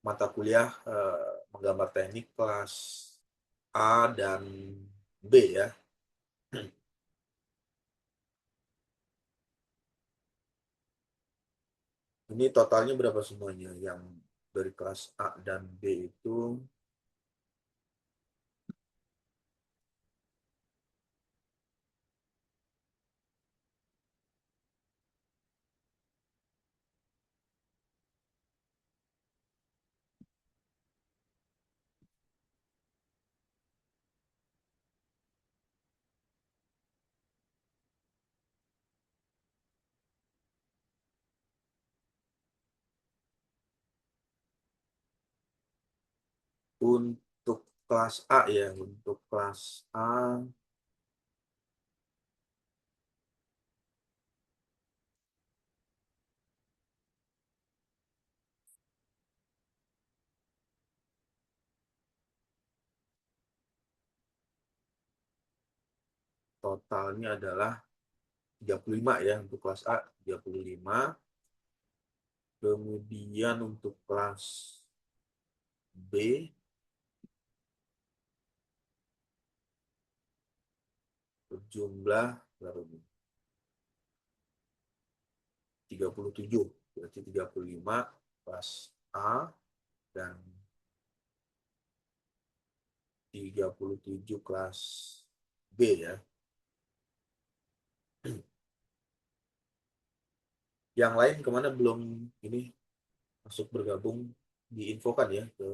mata kuliah menggambar teknik kelas A dan B ya. Ini totalnya berapa semuanya? Yang dari kelas A dan B itu untuk kelas A ya, untuk kelas A totalnya adalah 35 ya, untuk kelas A 35. Kemudian untuk kelas B berjumlah berapa nih? 37. Berarti 35 kelas A dan 37 kelas B ya. Yang lain kemana belum ini masuk bergabung, diinfokan ya ke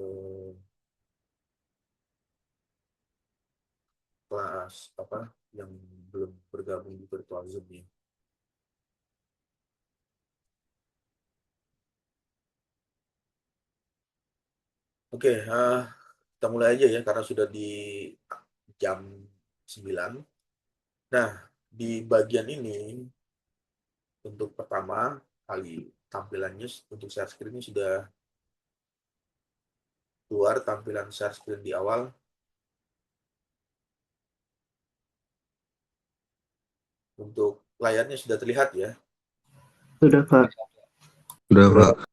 kelas apa yang belum bergabung di virtual Zoom ya. Oke, kita mulai aja ya karena sudah di jam 9. Nah, di bagian ini untuk pertama kali tampilannya untuk share screen-nya sudah keluar tampilan share screen di awal. Untuk layarnya sudah terlihat ya. Sudah, Kak. Udah, Pak.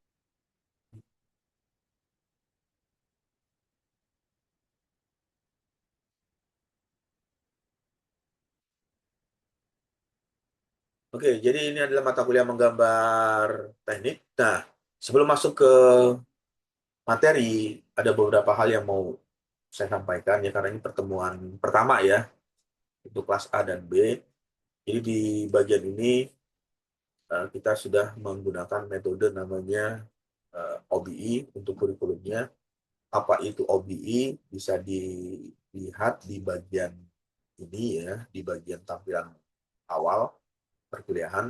Oke, jadi ini adalah mata kuliah menggambar teknik. Nah, sebelum masuk ke materi, ada beberapa hal yang mau saya sampaikan ya, karena ini pertemuan pertama ya, untuk kelas A dan B. Jadi di bagian ini kita sudah menggunakan metode namanya OBI untuk kurikulumnya. Apa itu OBI? Bisa dilihat di bagian ini ya, di bagian tampilan awal perkuliahan.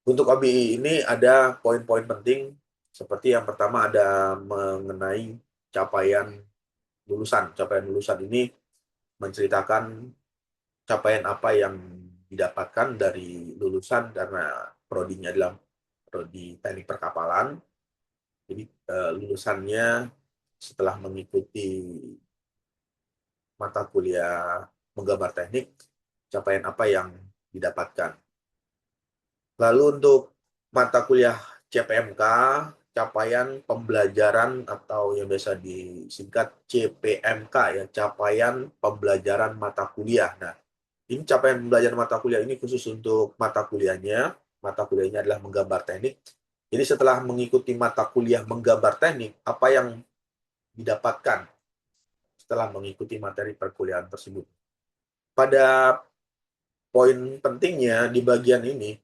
Untuk OBI ini ada poin-poin penting, seperti yang pertama ada mengenai capaian lulusan. Capaian lulusan ini menceritakan capaian apa yang didapatkan dari lulusan, karena prodinya adalah prodi teknik perkapalan. Jadi lulusannya setelah mengikuti mata kuliah menggambar teknik, capaian apa yang didapatkan. Lalu untuk mata kuliah CPMK, capaian pembelajaran atau yang biasa disingkat CPMK ya, capaian pembelajaran mata kuliah. Nah, ini capaian pembelajaran mata kuliah ini khusus untuk mata kuliahnya. Mata kuliahnya adalah menggambar teknik. Jadi setelah mengikuti mata kuliah menggambar teknik, apa yang didapatkan setelah mengikuti materi perkuliahan tersebut? Pada poin pentingnya di bagian ini,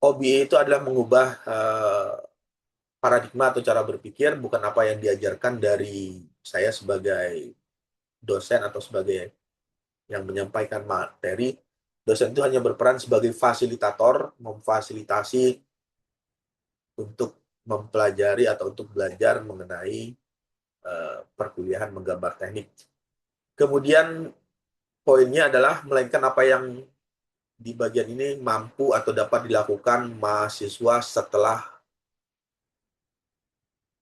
OBE itu adalah mengubah paradigma atau cara berpikir, bukan apa yang diajarkan dari saya sebagai dosen atau sebagai yang menyampaikan materi. Dosen itu hanya berperan sebagai fasilitator, memfasilitasi untuk mempelajari atau untuk belajar mengenai perkuliahan menggambar teknik. Kemudian poinnya adalah melainkan apa yang di bagian ini mampu atau dapat dilakukan mahasiswa setelah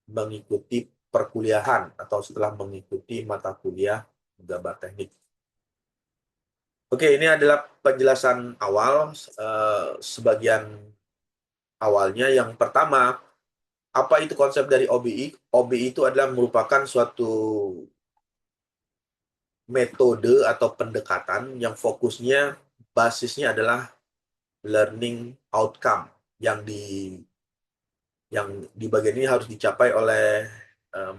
mengikuti perkuliahan atau setelah mengikuti mata kuliah menggambar teknik. Oke, ini adalah penjelasan awal, sebagian awalnya. Yang pertama, Apa itu konsep dari OBI? OBI itu adalah merupakan suatu metode atau pendekatan yang fokusnya basisnya adalah learning outcome yang di bagian ini harus dicapai oleh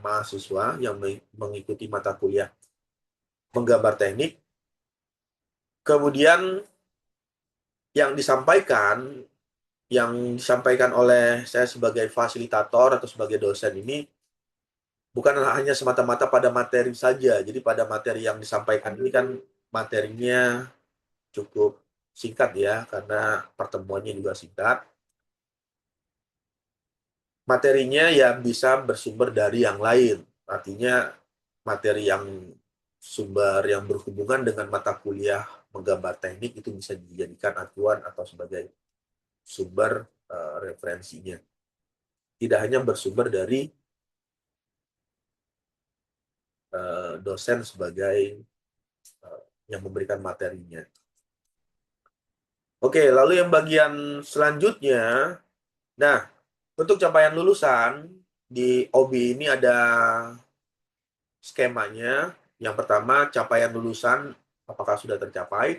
mahasiswa yang mengikuti mata kuliah menggambar teknik. Kemudian yang disampaikan oleh saya sebagai fasilitator atau sebagai dosen ini bukan hanya semata-mata pada materi saja. Jadi pada materi yang disampaikan ini kan materinya cukup singkat ya, karena pertemuannya juga singkat. Materinya ya bisa bersumber dari yang lain. Artinya materi yang sumber yang berhubungan dengan mata kuliah menggambar teknik itu bisa dijadikan acuan atau sebagai sumber referensinya. Tidak hanya bersumber dari dosen sebagai yang memberikan materinya. Oke, lalu yang bagian selanjutnya, nah, untuk capaian lulusan, di OBI ini ada skemanya. Yang pertama, capaian lulusan, apakah sudah tercapai.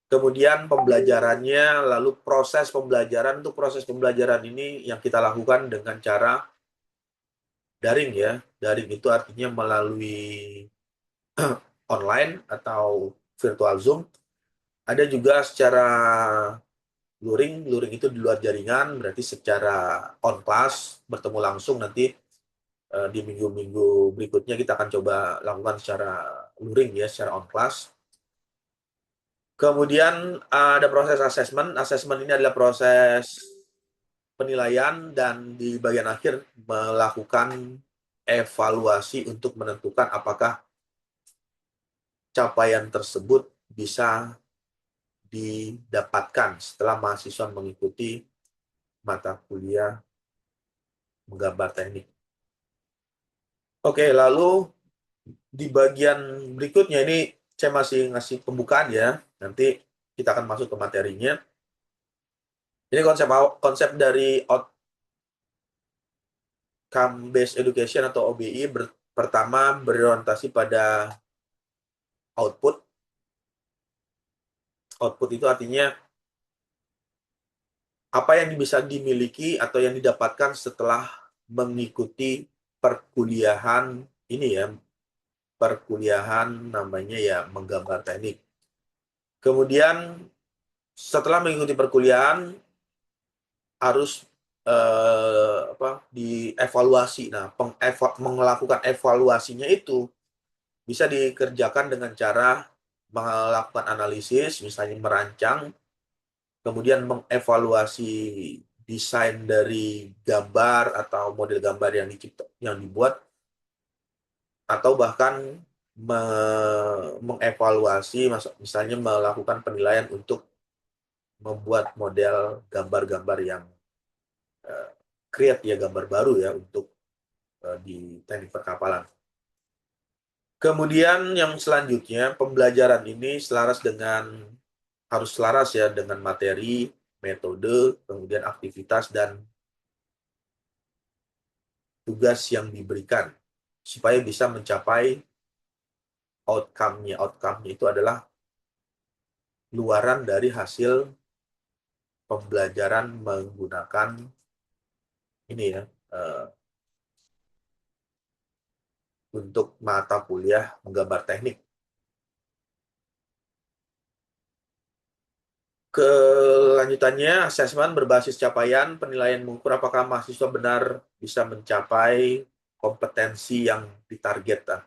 Kemudian pembelajarannya, lalu proses pembelajaran. Untuk proses pembelajaran ini yang kita lakukan dengan cara daring ya. Daring itu artinya melalui online atau virtual Zoom. Ada juga secara luring itu di luar jaringan, berarti secara on class, bertemu langsung nanti di minggu-minggu berikutnya kita akan coba lakukan secara luring ya, secara on class. Kemudian ada proses assessment. Assessment ini adalah proses penilaian dan di bagian akhir melakukan evaluasi untuk menentukan apakah capaian tersebut bisa didapatkan setelah mahasiswa mengikuti mata kuliah menggambar teknik. Oke, lalu di bagian berikutnya ini saya masih ngasih pembukaan ya. Nanti kita akan masuk ke materinya. Ini konsep dari outcome based education atau OBI pertama berorientasi pada output. Output itu artinya apa yang bisa dimiliki atau yang didapatkan setelah mengikuti perkuliahan ini ya, perkuliahan namanya ya menggambar teknik. Kemudian setelah mengikuti perkuliahan harus dievaluasi. Nah, melakukan evaluasinya itu bisa dikerjakan dengan cara melakukan analisis, misalnya merancang, kemudian mengevaluasi desain dari gambar atau model gambar yang dibuat, atau bahkan mengevaluasi, misalnya melakukan penilaian untuk membuat model gambar-gambar yang create ya, gambar baru ya untuk di teknik perkapalan. Kemudian yang selanjutnya, pembelajaran ini harus selaras ya dengan materi, metode, kemudian aktivitas dan tugas yang diberikan supaya bisa mencapai outcome-nya. Outcome-nya itu adalah luaran dari hasil pembelajaran menggunakan ini ya, untuk mata kuliah menggambar teknik. Kelanjutannya, asesmen berbasis capaian, penilaian mengukur apakah mahasiswa benar bisa mencapai kompetensi yang ditargetkan.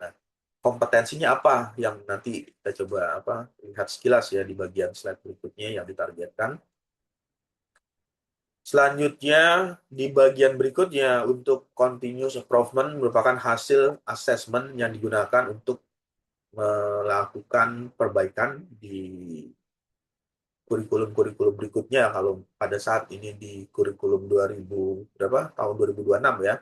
Nah, kompetensinya apa yang nanti kita coba lihat sekilas ya di bagian slide berikutnya yang ditargetkan. Selanjutnya, di bagian berikutnya untuk continuous improvement merupakan hasil assessment yang digunakan untuk melakukan perbaikan di kurikulum berikutnya. Kalau pada saat ini di kurikulum tahun 2026 ya,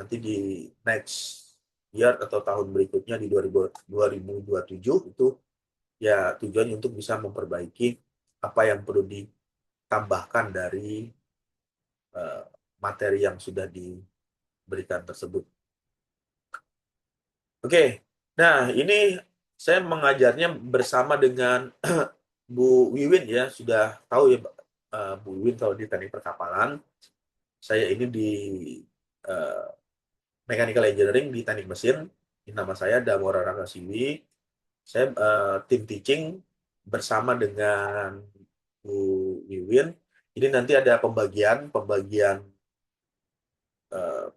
nanti di next year atau tahun berikutnya di 2027 itu ya tujuannya untuk bisa memperbaiki apa yang perlu ditambahkan dari materi yang sudah diberikan tersebut. Oke, nah ini saya mengajarnya bersama dengan Bu Wiwin ya, sudah tahu ya Bu Wiwin kalau di teknik perkapalan. Saya ini di uh, Mechanical Engineering di teknik mesin. Nama saya Damora Rangasiwi. Saya tim teaching bersama dengan Bu Wiwin. Jadi nanti ada pembagian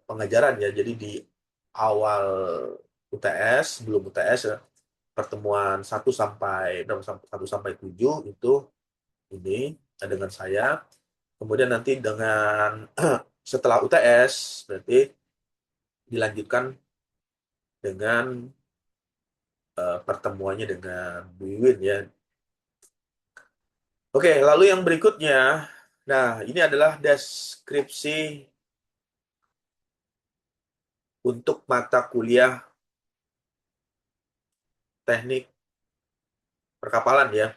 pengajaran ya. Jadi di awal UTS, belum UTS ya, pertemuan 1 sampai 7 itu ini dengan saya. Kemudian nanti dengan setelah UTS berarti dilanjutkan dengan pertemuannya dengan Bu Wiwin ya. Oke, lalu yang berikutnya, nah ini adalah deskripsi untuk mata kuliah teknik perkapalan ya.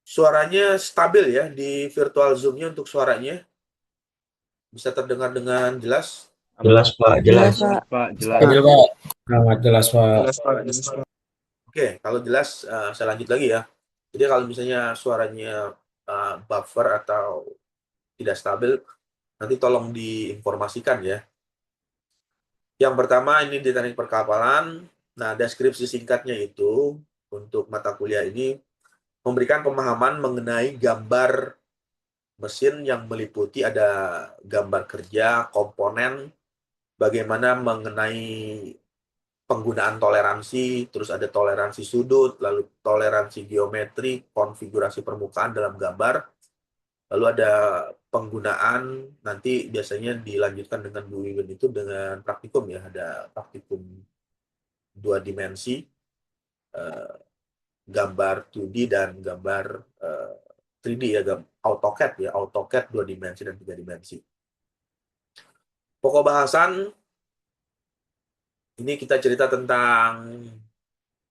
Suaranya stabil ya di virtual Zoom-nya untuk suaranya. Bisa terdengar dengan jelas? Jelas, Pak. Jelas, Jelas. Pak. Jelas. Stabil, Pak. Sangat jelas, Pak. Jelas, Pak. Jelas, Pak. Oke, kalau jelas saya lanjut lagi ya. Jadi kalau misalnya suaranya buffer atau tidak stabil, nanti tolong diinformasikan ya. Yang pertama ini di teknik perkapalan. Nah, deskripsi singkatnya itu untuk mata kuliah ini memberikan pemahaman mengenai gambar mesin yang meliputi ada gambar kerja, komponen, bagaimana mengenai penggunaan toleransi, terus ada toleransi sudut, lalu toleransi geometri, konfigurasi permukaan dalam gambar, lalu ada penggunaan, nanti biasanya dilanjutkan dengan Bu Wiwin itu dengan praktikum ya, ada praktikum 2 dimensi, gambar 2D dan gambar 3D ya, AutoCAD 2 dimensi dan 3 dimensi. Pokok bahasan, ini kita cerita tentang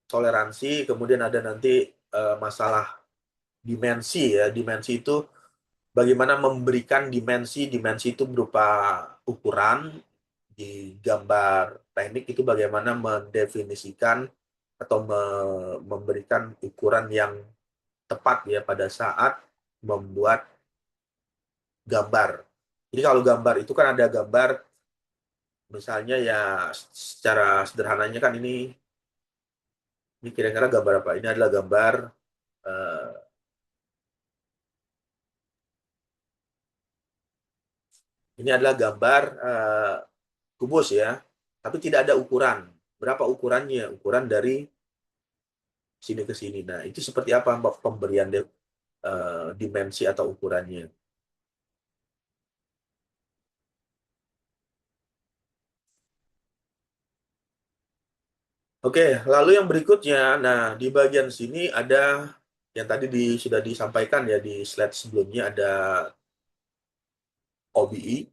toleransi, kemudian ada nanti masalah dimensi ya. Dimensi itu bagaimana memberikan dimensi itu berupa ukuran di gambar teknik, itu bagaimana mendefinisikan atau memberikan ukuran yang tepat ya pada saat membuat gambar. Jadi kalau gambar itu kan ada gambar misalnya ya secara sederhananya kan ini kira-kira gambar apa? Ini adalah gambar kubus ya, tapi tidak ada ukuran. Berapa ukurannya? Ukuran dari sini ke sini. Nah, itu seperti apa pemberian dimensi atau ukurannya? Oke, lalu yang berikutnya, nah di bagian sini ada yang tadi sudah disampaikan ya di slide sebelumnya, ada OBE.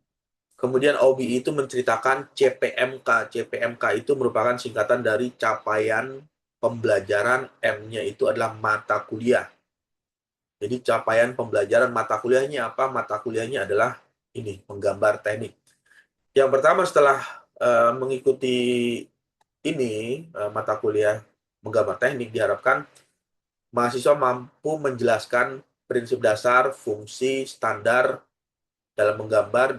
Kemudian OBE itu menceritakan CPMK. CPMK itu merupakan singkatan dari capaian pembelajaran, M-nya itu adalah mata kuliah. Jadi capaian pembelajaran mata kuliahnya apa? Mata kuliahnya adalah ini, menggambar teknik. Yang pertama setelah mengikuti ini mata kuliah menggambar teknik, diharapkan mahasiswa mampu menjelaskan prinsip dasar, fungsi, standar dalam menggambar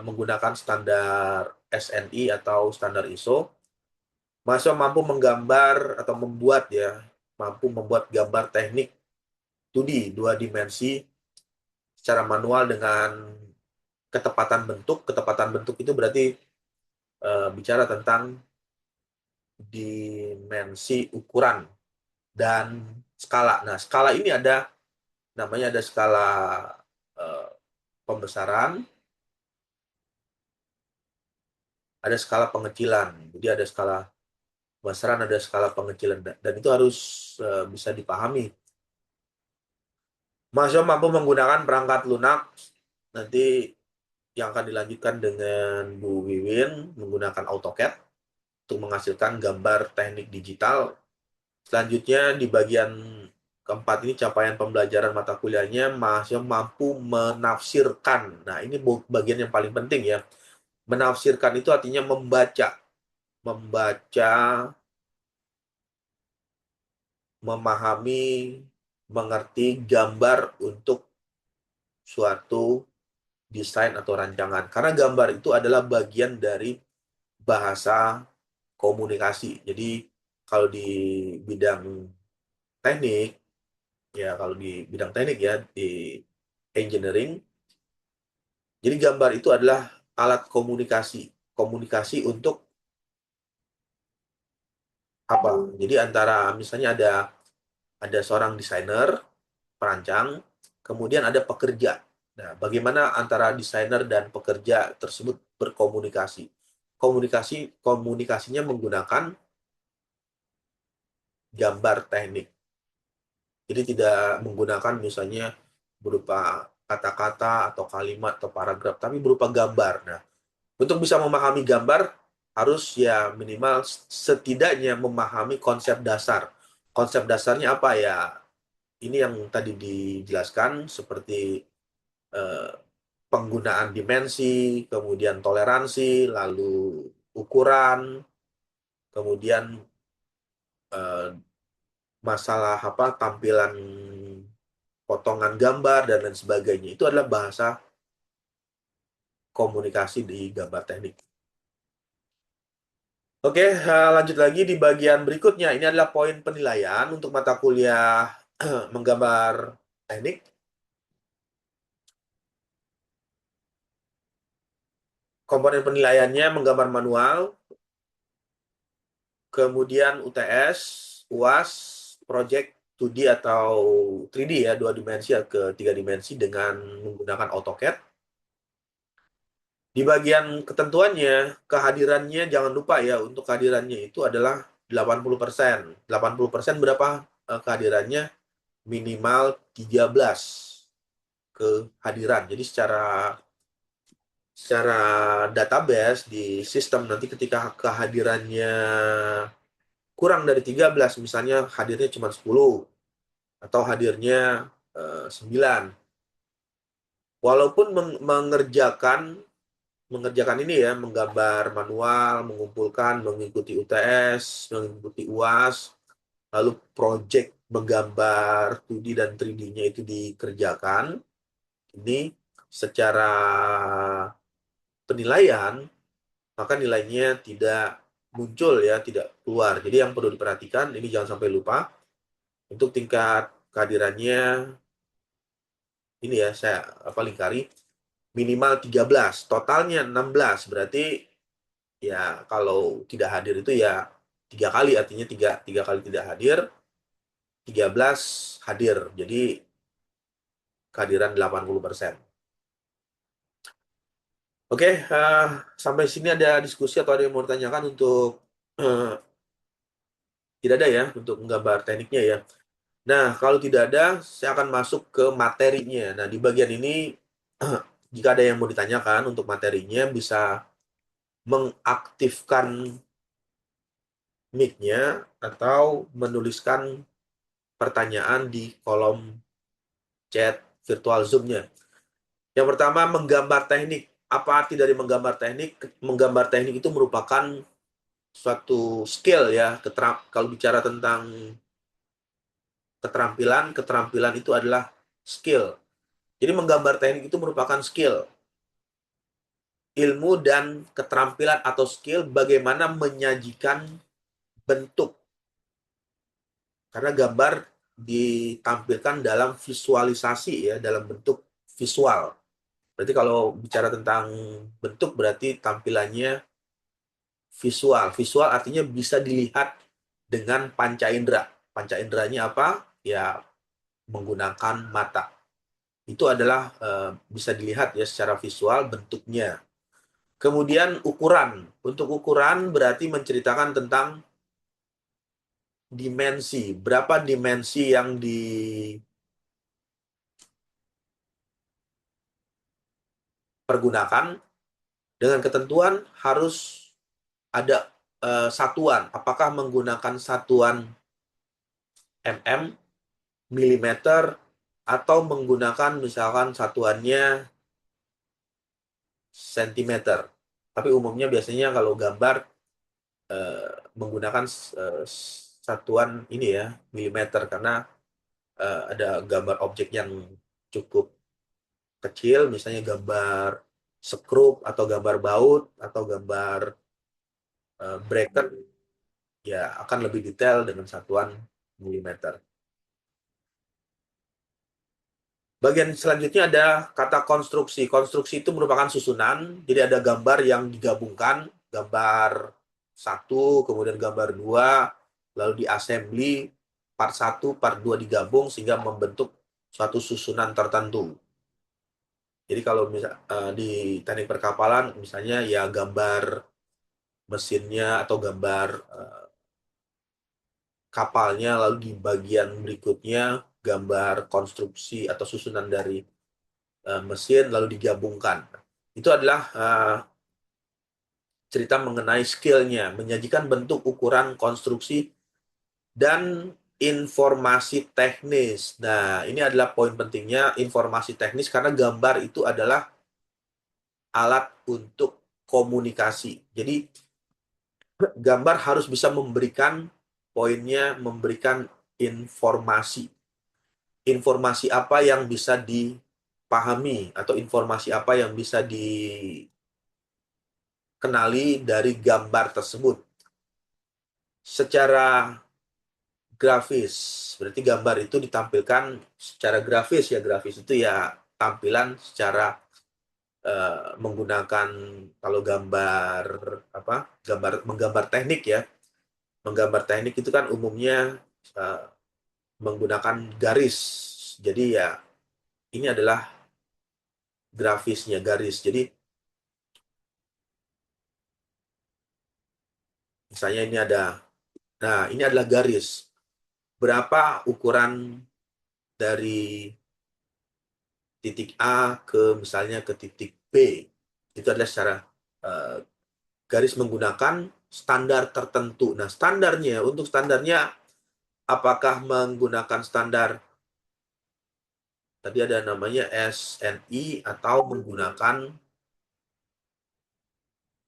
menggunakan standar SNI atau standar ISO. Mahasiswa mampu menggambar atau mampu membuat gambar teknik 2D, 2 dimensi secara manual dengan ketepatan bentuk. Ketepatan bentuk itu berarti bicara tentang dimensi, ukuran, dan skala. Nah, skala ini namanya ada skala pembesaran, ada skala pengecilan. Jadi ada skala pembesaran, ada skala pengecilan, dan itu harus bisa dipahami. Mahasiswa mampu menggunakan perangkat lunak, nanti yang akan dilanjutkan dengan Bu Wiwin menggunakan AutoCAD untuk menghasilkan gambar teknik digital. Selanjutnya di bagian Keempat ini capaian pembelajaran mata kuliahnya mahasiswa mampu menafsirkan. Nah, ini bagian yang paling penting ya. Menafsirkan itu artinya membaca, memahami, mengerti gambar untuk suatu desain atau rancangan. Karena gambar itu adalah bagian dari bahasa komunikasi. Jadi kalau di bidang teknik, ya di engineering, jadi gambar itu adalah alat komunikasi. Komunikasi untuk apa? Jadi antara misalnya ada seorang desainer, perancang, kemudian ada pekerja. Nah, bagaimana antara desainer dan pekerja tersebut berkomunikasi? Komunikasinya menggunakan gambar teknik. Jadi tidak menggunakan misalnya berupa kata-kata atau kalimat atau paragraf, tapi berupa gambar. Nah, untuk bisa memahami gambar harus ya minimal setidaknya memahami konsep dasar. Konsep dasarnya apa ya? Ini yang tadi dijelaskan seperti eh, penggunaan dimensi, kemudian toleransi, lalu ukuran, kemudian eh, masalah apa tampilan potongan gambar dan lain sebagainya. Itu adalah bahasa komunikasi di gambar teknik. Oke, lanjut lagi di bagian berikutnya. Ini adalah poin penilaian untuk mata kuliah menggambar teknik. Komponen penilaiannya menggambar manual, kemudian UTS, UAS, project 2D atau 3D ya, 2 dimensi ke 3 dimensi dengan menggunakan AutoCAD. Di bagian ketentuannya, kehadirannya jangan lupa ya, untuk kehadirannya itu adalah 80%. 80% berapa kehadirannya? Minimal 13 kehadiran. Jadi secara database di sistem nanti ketika kehadirannya kurang dari 13, misalnya hadirnya cuma 10 atau hadirnya 9. Walaupun mengerjakan ini ya, menggambar manual, mengumpulkan, mengikuti UTS, mengikuti UAS, lalu project menggambar 2D dan 3D-nya itu dikerjakan. Ini secara penilaian, maka nilainya tidak muncul ya, tidak keluar. Jadi yang perlu diperhatikan, ini jangan sampai lupa, untuk tingkat kehadirannya, ini ya, saya lingkari, minimal 13, totalnya 16, berarti ya kalau tidak hadir itu ya 3 kali, artinya tiga kali tidak hadir, 13 hadir, jadi kehadiran 80%. Oke, sampai sini ada diskusi atau ada yang mau ditanyakan untuk tidak ada ya, untuk menggambar tekniknya ya. Nah, kalau tidak ada, saya akan masuk ke materinya. Nah, di bagian ini, jika ada yang mau ditanyakan untuk materinya, bisa mengaktifkan mic-nya atau menuliskan pertanyaan di kolom chat virtual Zoom-nya. Yang pertama, menggambar teknik. Apa arti dari menggambar teknik? Menggambar teknik itu merupakan suatu skill ya. Kalau bicara tentang keterampilan itu adalah skill. Jadi menggambar teknik itu merupakan skill. Ilmu dan keterampilan atau skill bagaimana menyajikan bentuk. Karena gambar ditampilkan dalam visualisasi ya, dalam bentuk visual. Berarti kalau bicara tentang bentuk berarti tampilannya visual. Visual artinya bisa dilihat dengan panca indera. Panca inderanya apa? Ya menggunakan mata. Itu adalah bisa dilihat ya secara visual bentuknya. Kemudian ukuran. Untuk ukuran berarti menceritakan tentang dimensi. Berapa dimensi yang dipergunakan, dengan ketentuan harus ada satuan. Apakah menggunakan satuan mm, milimeter, atau menggunakan misalkan satuannya sentimeter. Tapi umumnya biasanya kalau gambar menggunakan satuan ini ya, milimeter, karena ada gambar objek yang cukup kecil, misalnya gambar skrup atau gambar baut atau gambar bracket, ya akan lebih detail dengan satuan milimeter. Bagian selanjutnya ada kata konstruksi. Konstruksi itu merupakan susunan, jadi ada gambar yang digabungkan, gambar 1, kemudian gambar 2, lalu di-assembly, part 1, part 2 digabung sehingga membentuk suatu susunan tertentu. Jadi kalau di teknik perkapalan, misalnya ya gambar mesinnya atau gambar kapalnya, lalu di bagian berikutnya gambar konstruksi atau susunan dari mesin, lalu digabungkan. Itu adalah cerita mengenai skillnya, menyajikan bentuk, ukuran, konstruksi, dan informasi teknis. Nah, ini adalah poin pentingnya, informasi teknis, karena gambar itu adalah alat untuk komunikasi. Jadi, gambar harus bisa memberikan poinnya, memberikan informasi. Informasi apa yang bisa dipahami, atau informasi apa yang bisa dikenali dari gambar tersebut. Secara grafis, berarti gambar itu ditampilkan secara grafis ya. Grafis itu ya tampilan secara menggunakan, kalau gambar menggambar teknik ya, menggambar teknik itu kan umumnya menggunakan garis. Jadi ya ini adalah grafisnya, garis. Jadi misalnya ini ini adalah garis. Berapa ukuran dari titik A ke misalnya ke titik B. Itu adalah secara garis menggunakan standar tertentu. Nah, untuk standarnya apakah menggunakan standar tadi ada namanya SNI atau menggunakan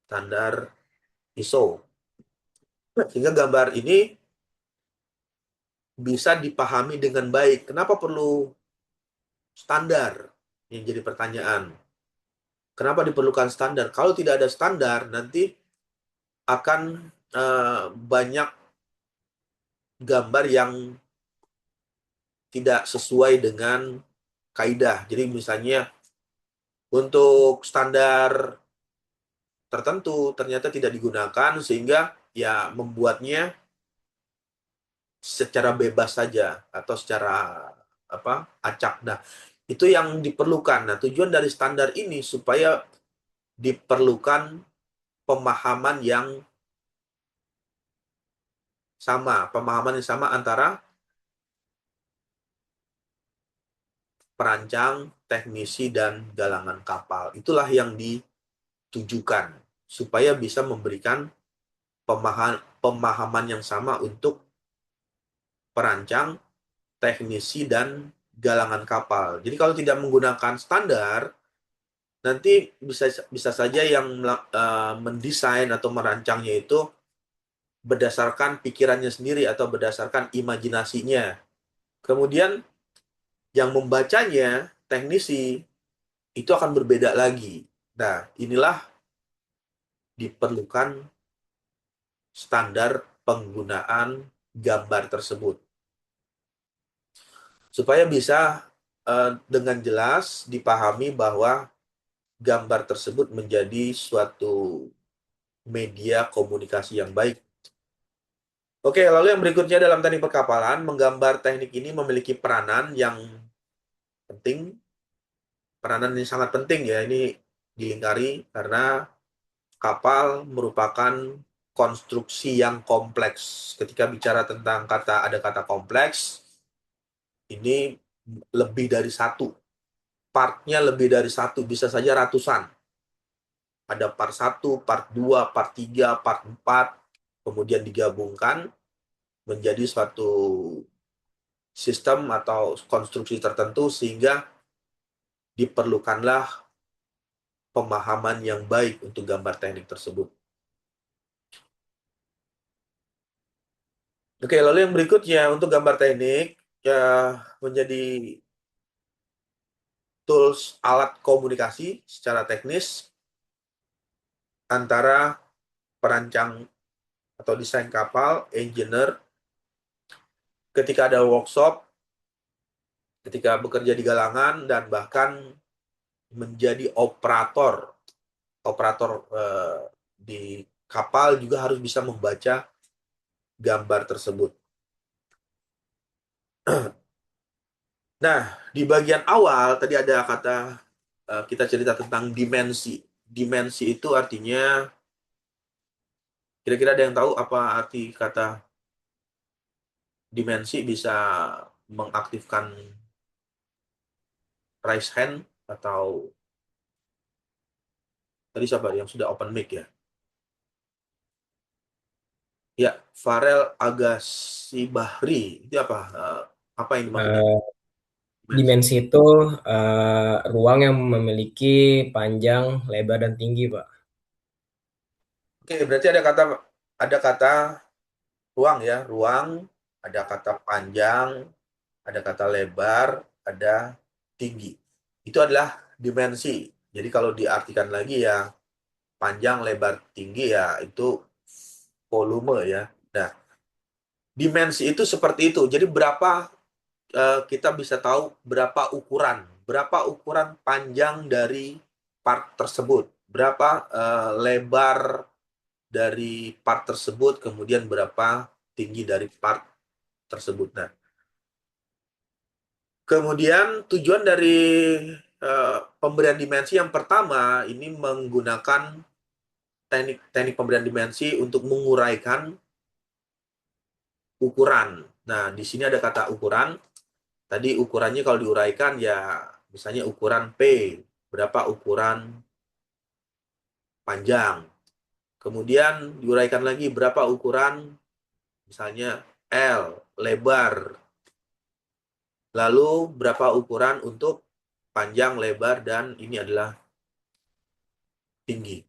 standar ISO. Sehingga gambar ini bisa dipahami dengan baik. Kenapa perlu standar? Yang jadi pertanyaan. Kenapa diperlukan standar? Kalau tidak ada standar, nanti akan banyak gambar yang tidak sesuai dengan kaidah. Jadi misalnya untuk standar tertentu ternyata tidak digunakan, sehingga ya membuatnya secara bebas saja atau secara acak. Nah, itu yang diperlukan. Nah, tujuan dari standar ini supaya diperlukan pemahaman yang sama antara perancang, teknisi, dan galangan kapal. Itulah yang ditujukan, supaya bisa memberikan pemahaman yang sama untuk perancang, teknisi, dan galangan kapal. Jadi kalau tidak menggunakan standar, nanti bisa saja yang mendesain atau merancangnya itu berdasarkan pikirannya sendiri atau berdasarkan imajinasinya. Kemudian yang membacanya, teknisi, itu akan berbeda lagi. Nah, inilah diperlukan standar penggunaan gambar tersebut. Supaya bisa dengan jelas dipahami bahwa gambar tersebut menjadi suatu media komunikasi yang baik. Oke, lalu yang berikutnya dalam teknik perkapalan, menggambar teknik ini memiliki peranan yang penting. Peranan ini sangat penting ya, ini dilingkari karena kapal merupakan konstruksi yang kompleks. Ketika bicara tentang ada kata kompleks, ini lebih dari satu. Partnya lebih dari satu, bisa saja ratusan. Ada part 1, part 2, part 3, part 4, kemudian digabungkan menjadi suatu sistem atau konstruksi tertentu sehingga diperlukanlah pemahaman yang baik untuk gambar teknik tersebut. Oke, lalu yang berikutnya untuk gambar teknik ya menjadi tools alat komunikasi secara teknis antara perancang atau desain kapal, engineer, ketika ada workshop, ketika bekerja di galangan, dan bahkan menjadi operator di kapal juga harus bisa membaca gambar tersebut. Nah, di bagian awal tadi ada kata kita cerita tentang dimensi. Dimensi itu artinya, kira-kira ada yang tahu apa arti kata dimensi? Bisa mengaktifkan raise hand atau tadi siapa yang sudah open mic ya? Ya, Farel Agassi Bahri. Itu apa? Apa ini maksudnya? Eh, Dimensi itu ruang yang memiliki panjang, lebar, dan tinggi, Pak. Oke, berarti ada kata ruang ya, ruang, ada kata panjang, ada kata lebar, ada tinggi. Itu adalah dimensi. Jadi kalau diartikan lagi ya panjang, lebar, tinggi ya itu volume ya. Nah, dimensi itu seperti itu. Jadi kita bisa tahu berapa ukuran panjang dari part tersebut, berapa lebar dari part tersebut, kemudian berapa tinggi dari part tersebut. Nah, kemudian tujuan dari pemberian dimensi yang pertama ini menggunakan teknik pemberian dimensi untuk menguraikan ukuran. Nah, di sini ada kata ukuran. Tadi ukurannya kalau diuraikan ya misalnya ukuran P, berapa ukuran panjang. Kemudian diuraikan lagi berapa ukuran misalnya L, lebar. Lalu berapa ukuran untuk panjang, lebar, dan ini adalah tinggi.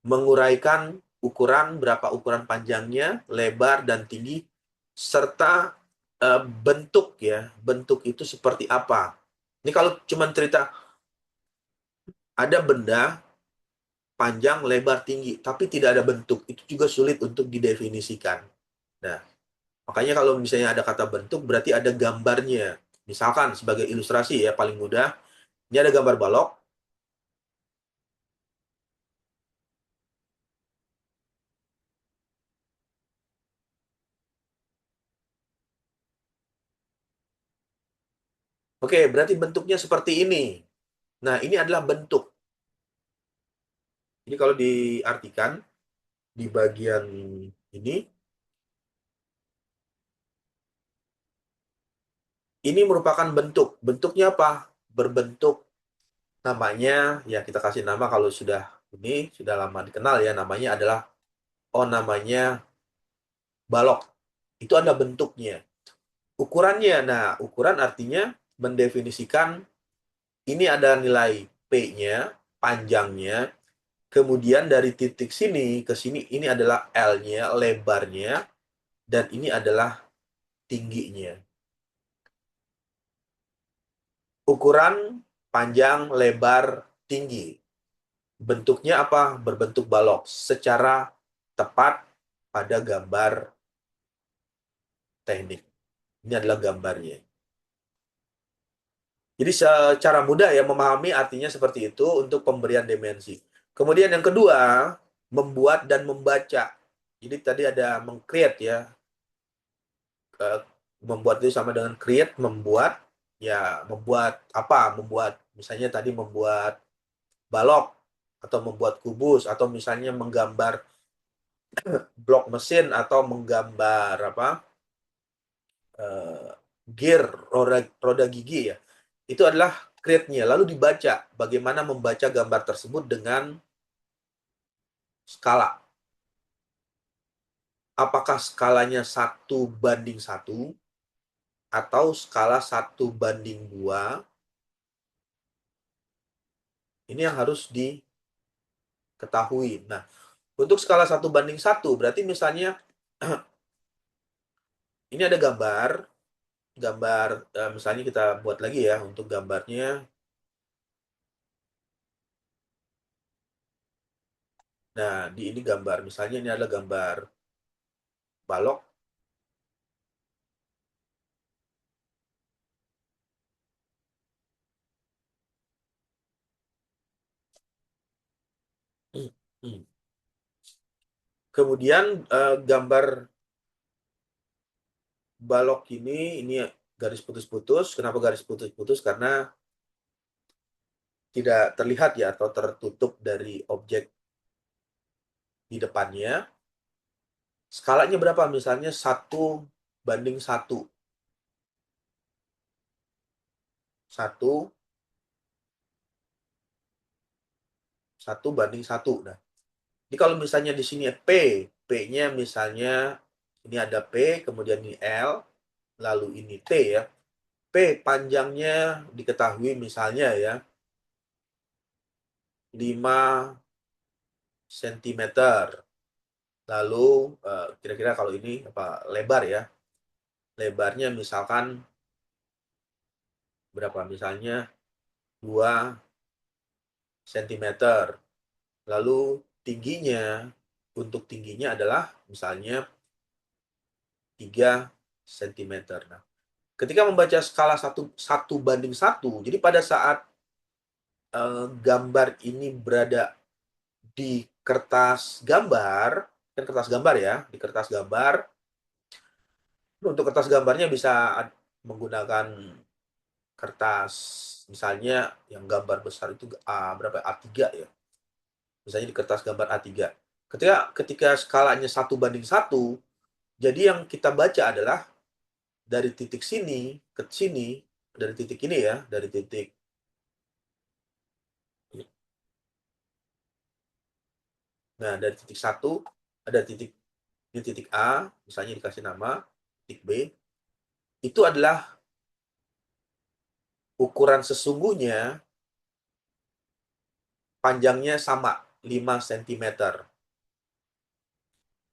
Menguraikan ukuran, berapa ukuran panjangnya, lebar, dan tinggi, serta bentuk ya. Bentuk itu seperti apa. Ini kalau cuma cerita ada benda panjang, lebar, tinggi, tapi tidak ada bentuk, itu juga sulit untuk didefinisikan. Nah, makanya kalau misalnya ada kata bentuk, berarti ada gambarnya. Misalkan sebagai ilustrasi ya, paling mudah, ini ada gambar balok. Oke, berarti bentuknya seperti ini. Nah, ini adalah bentuk. Jadi kalau diartikan di bagian ini merupakan bentuk. Bentuknya apa? Berbentuk, namanya, ya kita kasih nama kalau sudah lama dikenal ya, namanya adalah, namanya balok. Itu ada bentuknya. Ukurannya, nah ukuran artinya mendefinisikan ini ada nilai P-nya, panjangnya, kemudian dari titik sini ke sini ini adalah L-nya, lebarnya, dan ini adalah tingginya. Ukuran panjang, lebar, tinggi. Bentuknya apa? Berbentuk balok secara tepat pada gambar teknik. Ini adalah gambarnya. Jadi secara mudah ya memahami artinya seperti itu untuk pemberian dimensi. Kemudian yang kedua, membuat dan membaca. Jadi tadi ada meng-create ya. Membuat itu sama dengan create, membuat. Ya, membuat apa? Membuat misalnya tadi membuat balok atau membuat kubus atau misalnya menggambar blok mesin atau menggambar apa? Gear roda gigi ya. Itu adalah create-nya. Lalu dibaca, bagaimana membaca gambar tersebut dengan skala. Apakah skalanya 1:1 atau skala 1:2, ini yang harus diketahui. Nah, untuk skala 1:1, berarti misalnya ini ada gambar misalnya kita buat lagi ya untuk gambarnya. Nah, di ini gambar, misalnya ini adalah gambar balok. Kemudian gambar balok ini garis putus-putus. Kenapa garis putus-putus? Karena tidak terlihat ya, atau tertutup dari objek di depannya. Skalanya berapa? Misalnya 1:1. 1:1. Nah, jadi kalau misalnya di sini P-nya misalnya ini ada P, kemudian ini L, lalu ini T ya. P panjangnya diketahui misalnya ya 5 cm. Lalu kira-kira kalau ini apa lebar ya. Lebarnya misalkan berapa? Misalnya 2 cm. Lalu tingginya, untuk tingginya adalah misalnya 3 cm. Nah, ketika membaca skala 1:1, jadi pada saat gambar ini berada di kertas gambar, kan kertas gambar ya, di kertas gambar. Untuk kertas gambarnya bisa menggunakan kertas, misalnya yang gambar besar itu berapa? A3 ya. Misalnya di kertas gambar A3. Ketika skalanya 1:1, jadi yang kita baca adalah dari titik sini ke sini, dari titik ini ya, dari titik ini. Nah, dari titik 1 ada titik ini, titik A, misalnya dikasih nama, titik B, itu adalah ukuran sesungguhnya, panjangnya sama, 5 cm.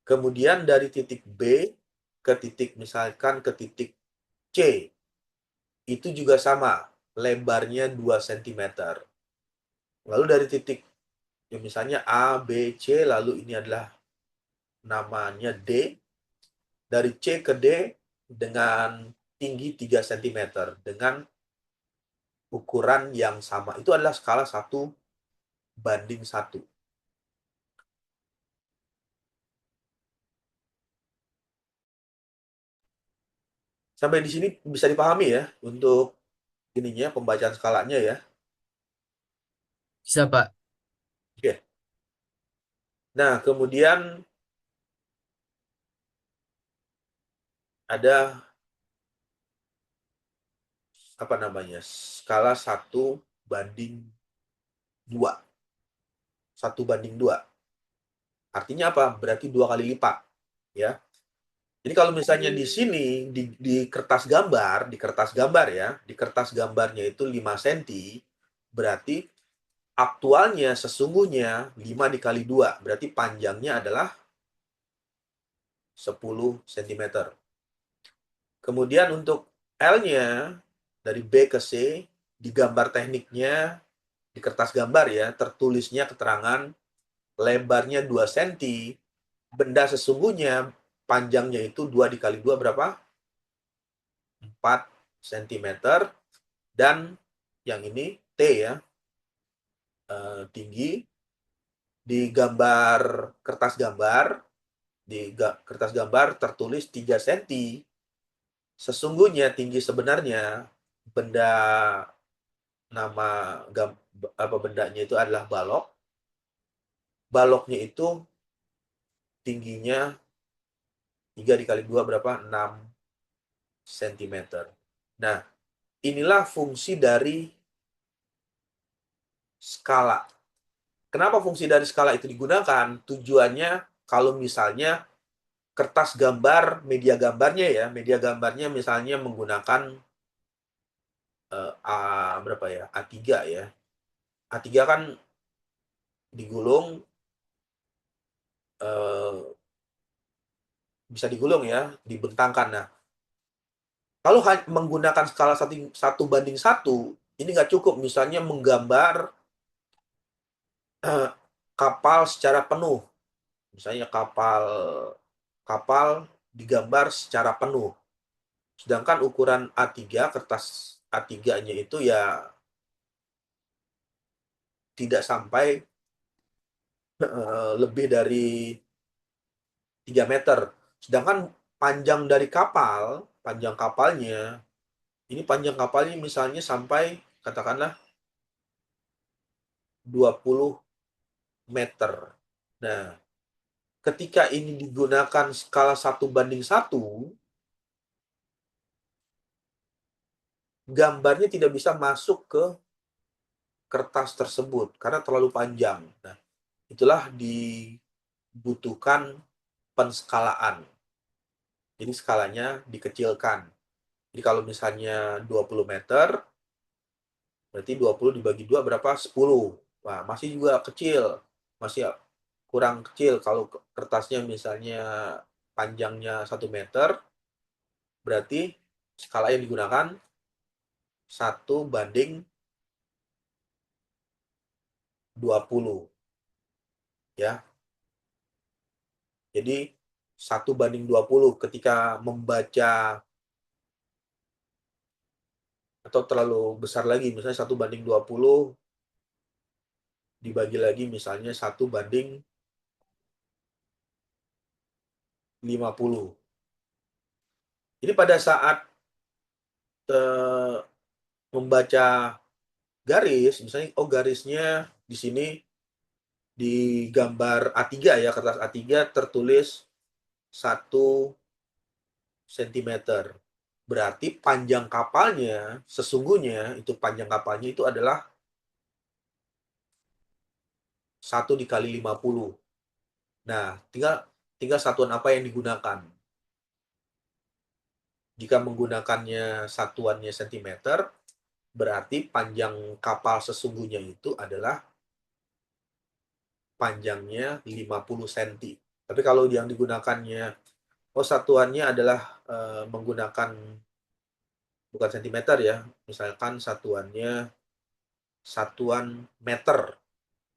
Kemudian dari titik B ke titik, misalkan ke titik C, itu juga sama, lebarnya 2 cm. Lalu dari titik, ya misalnya A, B, C, lalu ini adalah namanya D, dari C ke D dengan tinggi 3 cm, dengan ukuran yang sama. Itu adalah skala 1:1. Sampai di sini bisa dipahami ya untuk ininya, pembacaan skalanya ya. Bisa, Pak. Oke. Nah, kemudian ada apa namanya? Skala 1:2. 1:2. Artinya apa? Berarti 2 kali lipat, ya. Jadi kalau misalnya di sini di kertas gambar, di kertas gambarnya itu 5 cm, berarti aktualnya sesungguhnya 5 dikali 2, berarti panjangnya adalah 10 cm. Kemudian untuk L-nya dari B ke C, di gambar tekniknya di kertas gambar ya, tertulisnya keterangan lebarnya 2 cm, benda sesungguhnya panjangnya itu 2 dikali 2 berapa? 4 cm, dan yang ini T ya, tinggi di gambar kertas gambar, kertas gambar tertulis 3 cm. Sesungguhnya tinggi sebenarnya benda, nama bendanya itu adalah balok. Baloknya itu tingginya 3 dikali 2 berapa? 6 cm. Nah, inilah fungsi dari skala. Kenapa fungsi dari skala itu digunakan? Tujuannya kalau misalnya kertas gambar, media gambarnya misalnya menggunakan berapa ya? A3 ya. A3 kan digulung, bisa digulung ya, dibentangkan. Nah, kalau menggunakan skala 1:1, ini nggak cukup. Misalnya menggambar kapal secara penuh. Misalnya kapal digambar secara penuh. Sedangkan ukuran A3, kertas A3-nya itu ya tidak sampai lebih dari 3 meter. Sedangkan panjang dari panjang kapalnya misalnya sampai katakanlah 20 meter. Nah, ketika ini digunakan skala 1:1, gambarnya tidak bisa masuk ke kertas tersebut karena terlalu panjang. Nah, itulah dibutuhkan penskalaan. Jadi skalanya dikecilkan. Jadi kalau misalnya 20 meter, berarti 20 dibagi 2 berapa? 10. Wah, masih juga kecil. Masih kurang kecil. Kalau kertasnya misalnya panjangnya 1 meter, berarti skala yang digunakan 1:20. Ya. Jadi 1:20 ketika membaca, atau terlalu besar lagi, misalnya 1:20 dibagi lagi misalnya 1:50. Jadi pada saat membaca garis, misalnya garisnya di sini di gambar A3 ya, kertas A3 tertulis 1 cm. Berarti panjang kapalnya sesungguhnya panjang kapalnya itu adalah 1 dikali 50. Nah, tinggal satuan apa yang digunakan. Jika menggunakannya satuannya cm, berarti panjang kapal sesungguhnya itu adalah panjangnya 50 cm. Tapi kalau yang digunakannya, satuannya adalah menggunakan bukan sentimeter ya, misalkan satuan meter.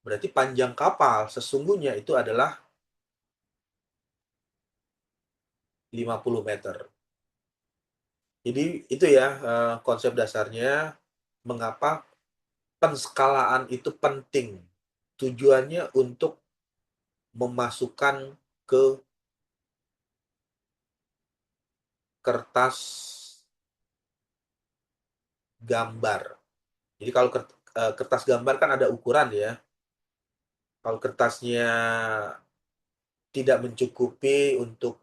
Berarti panjang kapal sesungguhnya itu adalah 50 meter. Jadi itu ya konsep dasarnya mengapa penskalaan itu penting. Tujuannya untuk memasukkan ke kertas gambar. Jadi kalau kertas gambar kan ada ukuran ya. Kalau kertasnya tidak mencukupi untuk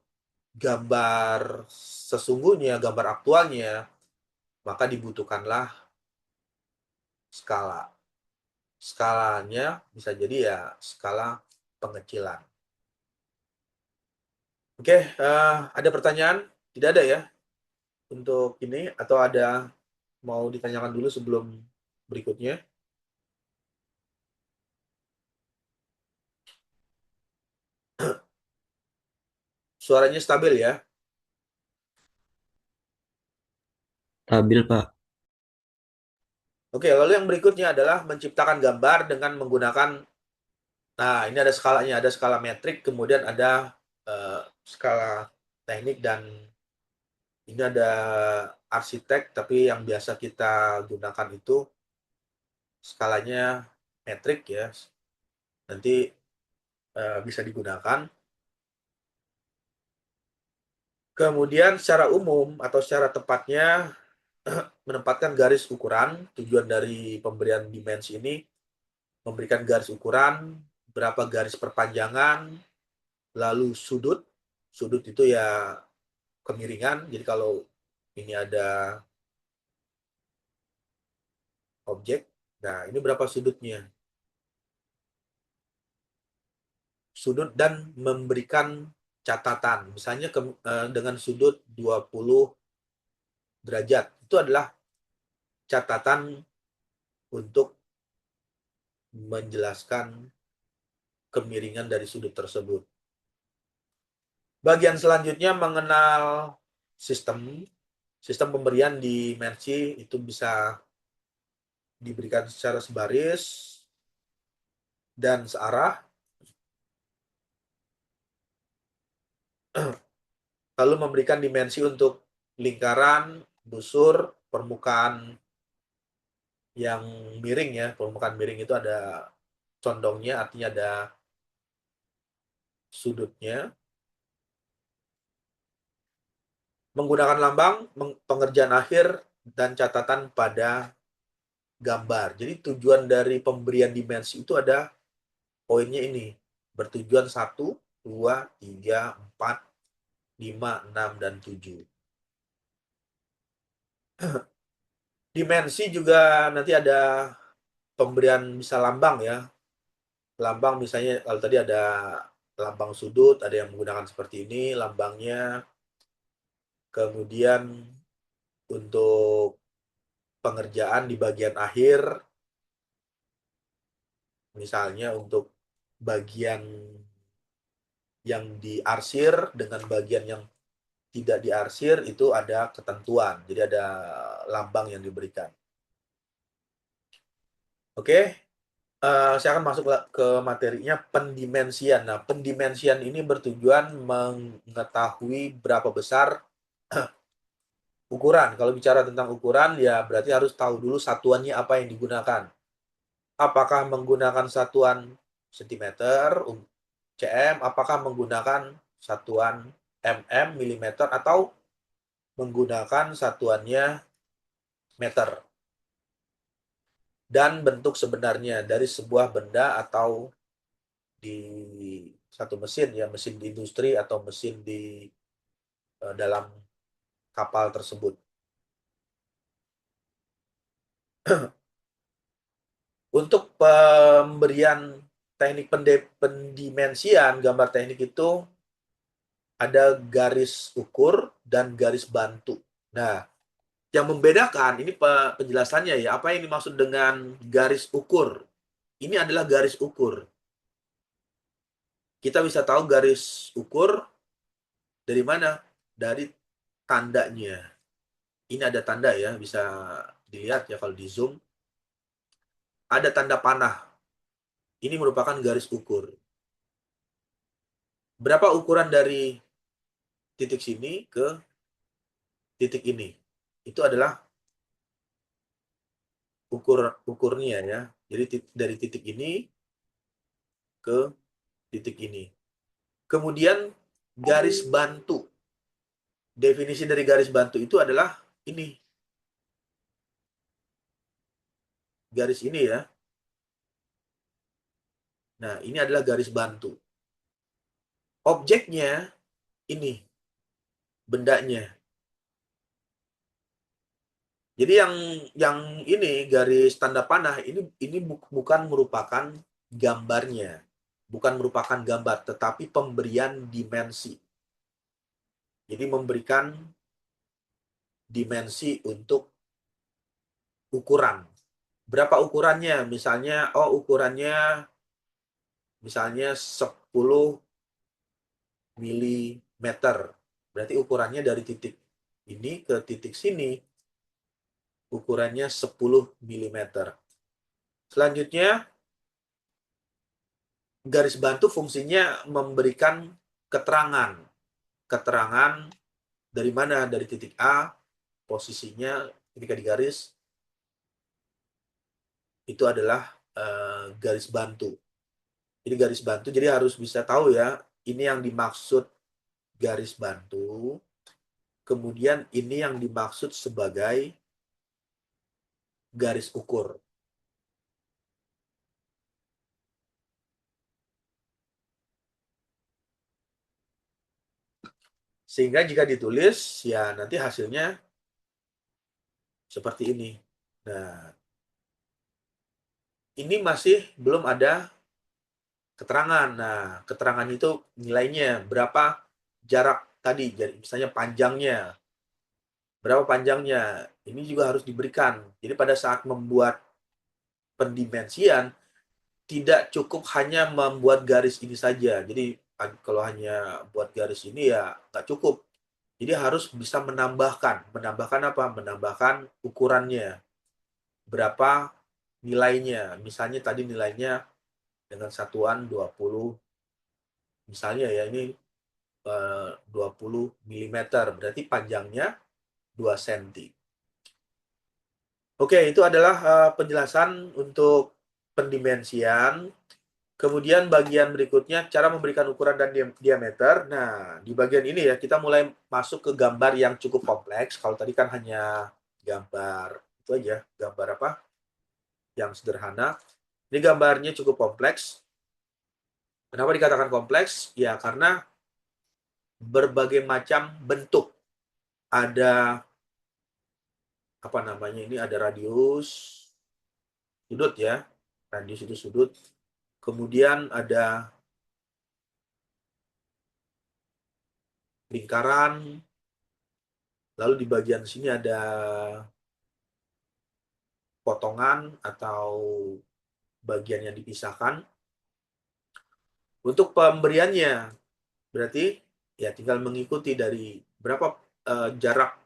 gambar sesungguhnya, gambar aktualnya, maka dibutuhkanlah skala. Skalanya bisa jadi ya skala pengecilan. Oke, ada pertanyaan? Tidak ada ya untuk ini, atau ada mau ditanyakan dulu sebelum berikutnya? Suaranya stabil ya? Stabil, Pak. Oke, lalu yang berikutnya adalah menciptakan gambar dengan menggunakan, nah ini ada skalanya, ada skala metrik, kemudian ada skala teknik, dan ini ada arsitek, tapi yang biasa kita gunakan itu skalanya metrik ya. Nanti bisa digunakan. Kemudian secara umum atau secara tepatnya menempatkan garis ukuran. Tujuan dari pemberian dimensi ini memberikan garis ukuran, berapa garis perpanjangan, lalu sudut. Sudut itu ya kemiringan. Jadi kalau ini ada objek, nah ini berapa sudutnya. Sudut dan memberikan catatan. Misalnya dengan sudut 20 derajat. Itu adalah catatan untuk menjelaskan kemiringan dari sudut tersebut. Bagian selanjutnya mengenal sistem. Sistem pemberian dimensi itu bisa diberikan secara sebaris dan searah. Lalu memberikan dimensi untuk lingkaran, busur, permukaan yang miring ya. Permukaan miring itu ada condongnya, artinya ada sudutnya. Menggunakan lambang, pengerjaan akhir, dan catatan pada gambar. Jadi tujuan dari pemberian dimensi itu ada poinnya ini. Bertujuan 1, 2, 3, 4, 5, 6, dan 7. Dimensi juga nanti ada pemberian bisa lambang ya. Lambang misalnya kalau tadi ada lambang sudut, ada yang menggunakan seperti ini lambangnya. Kemudian untuk pengerjaan di bagian akhir, misalnya untuk bagian yang diarsir dengan bagian yang tidak diarsir itu ada ketentuan. Jadi ada lambang yang diberikan. Oke, saya akan masuk ke materinya pendimensian. Nah, pendimensian ini bertujuan mengetahui berapa besar ukuran. Kalau bicara tentang ukuran, ya berarti harus tahu dulu satuannya apa yang digunakan. Apakah menggunakan satuan sentimeter, cm, apakah menggunakan satuan mm, milimeter, atau menggunakan satuannya meter. Dan bentuk sebenarnya dari sebuah benda atau di satu mesin, ya mesin di industri atau mesin di dalam kapal tersebut. Untuk pemberian teknik pendimensian gambar teknik itu ada garis ukur dan garis bantu. Nah, yang membedakan ini penjelasannya ya, apa yang dimaksud dengan garis ukur? Ini adalah garis ukur. Kita bisa tahu garis ukur dari mana? Dari tandanya. Ini ada tanda ya, bisa dilihat ya kalau di zoom. Ada tanda panah. Ini merupakan garis ukur. Berapa ukuran dari titik sini ke titik ini? Itu adalah ukurnya ya. Jadi dari titik ini ke titik ini. Kemudian garis bantu. Definisi dari garis bantu itu adalah ini. Garis ini ya. Nah, ini adalah garis bantu. Objeknya ini. Bendanya. Jadi yang ini garis tanda panah ini bukan merupakan gambarnya. Bukan merupakan gambar, tetapi pemberian dimensi. Jadi memberikan dimensi untuk ukuran. Berapa ukurannya? Misalnya, ukurannya misalnya 10 milimeter. Berarti ukurannya dari titik ini ke titik sini, ukurannya 10 milimeter. Selanjutnya, garis bantu fungsinya memberikan keterangan. Keterangan dari mana? Dari titik A, posisinya ketika digaris, itu adalah garis bantu. Jadi garis bantu, jadi harus bisa tahu ya, ini yang dimaksud garis bantu, kemudian ini yang dimaksud sebagai garis ukur. Sehingga jika ditulis, ya nanti hasilnya seperti ini. Nah, ini masih belum ada keterangan. Nah, keterangan itu nilainya berapa jarak tadi, jadi misalnya panjangnya, berapa panjangnya, ini juga harus diberikan. Jadi pada saat membuat pendimensian, tidak cukup hanya membuat garis ini saja. Jadi kalau hanya buat garis ini ya nggak cukup. Jadi harus bisa menambahkan. Menambahkan apa? Menambahkan ukurannya. Berapa nilainya. Misalnya tadi nilainya dengan satuan 20. Misalnya ya ini 20 mm. Berarti panjangnya 2 cm. Oke, itu adalah penjelasan untuk pendimensian. Kemudian bagian berikutnya, cara memberikan ukuran dan diameter. Nah, di bagian ini ya, kita mulai masuk ke gambar yang cukup kompleks. Kalau tadi kan hanya gambar, itu aja, gambar apa? Yang sederhana. Ini gambarnya cukup kompleks. Kenapa dikatakan kompleks? Ya, karena berbagai macam bentuk. Ada, apa namanya ini, ada radius, sudut ya. Radius itu sudut. Kemudian ada lingkaran, lalu di bagian sini ada potongan atau bagian yang dipisahkan. Untuk pemberiannya, berarti ya tinggal mengikuti dari berapa jarak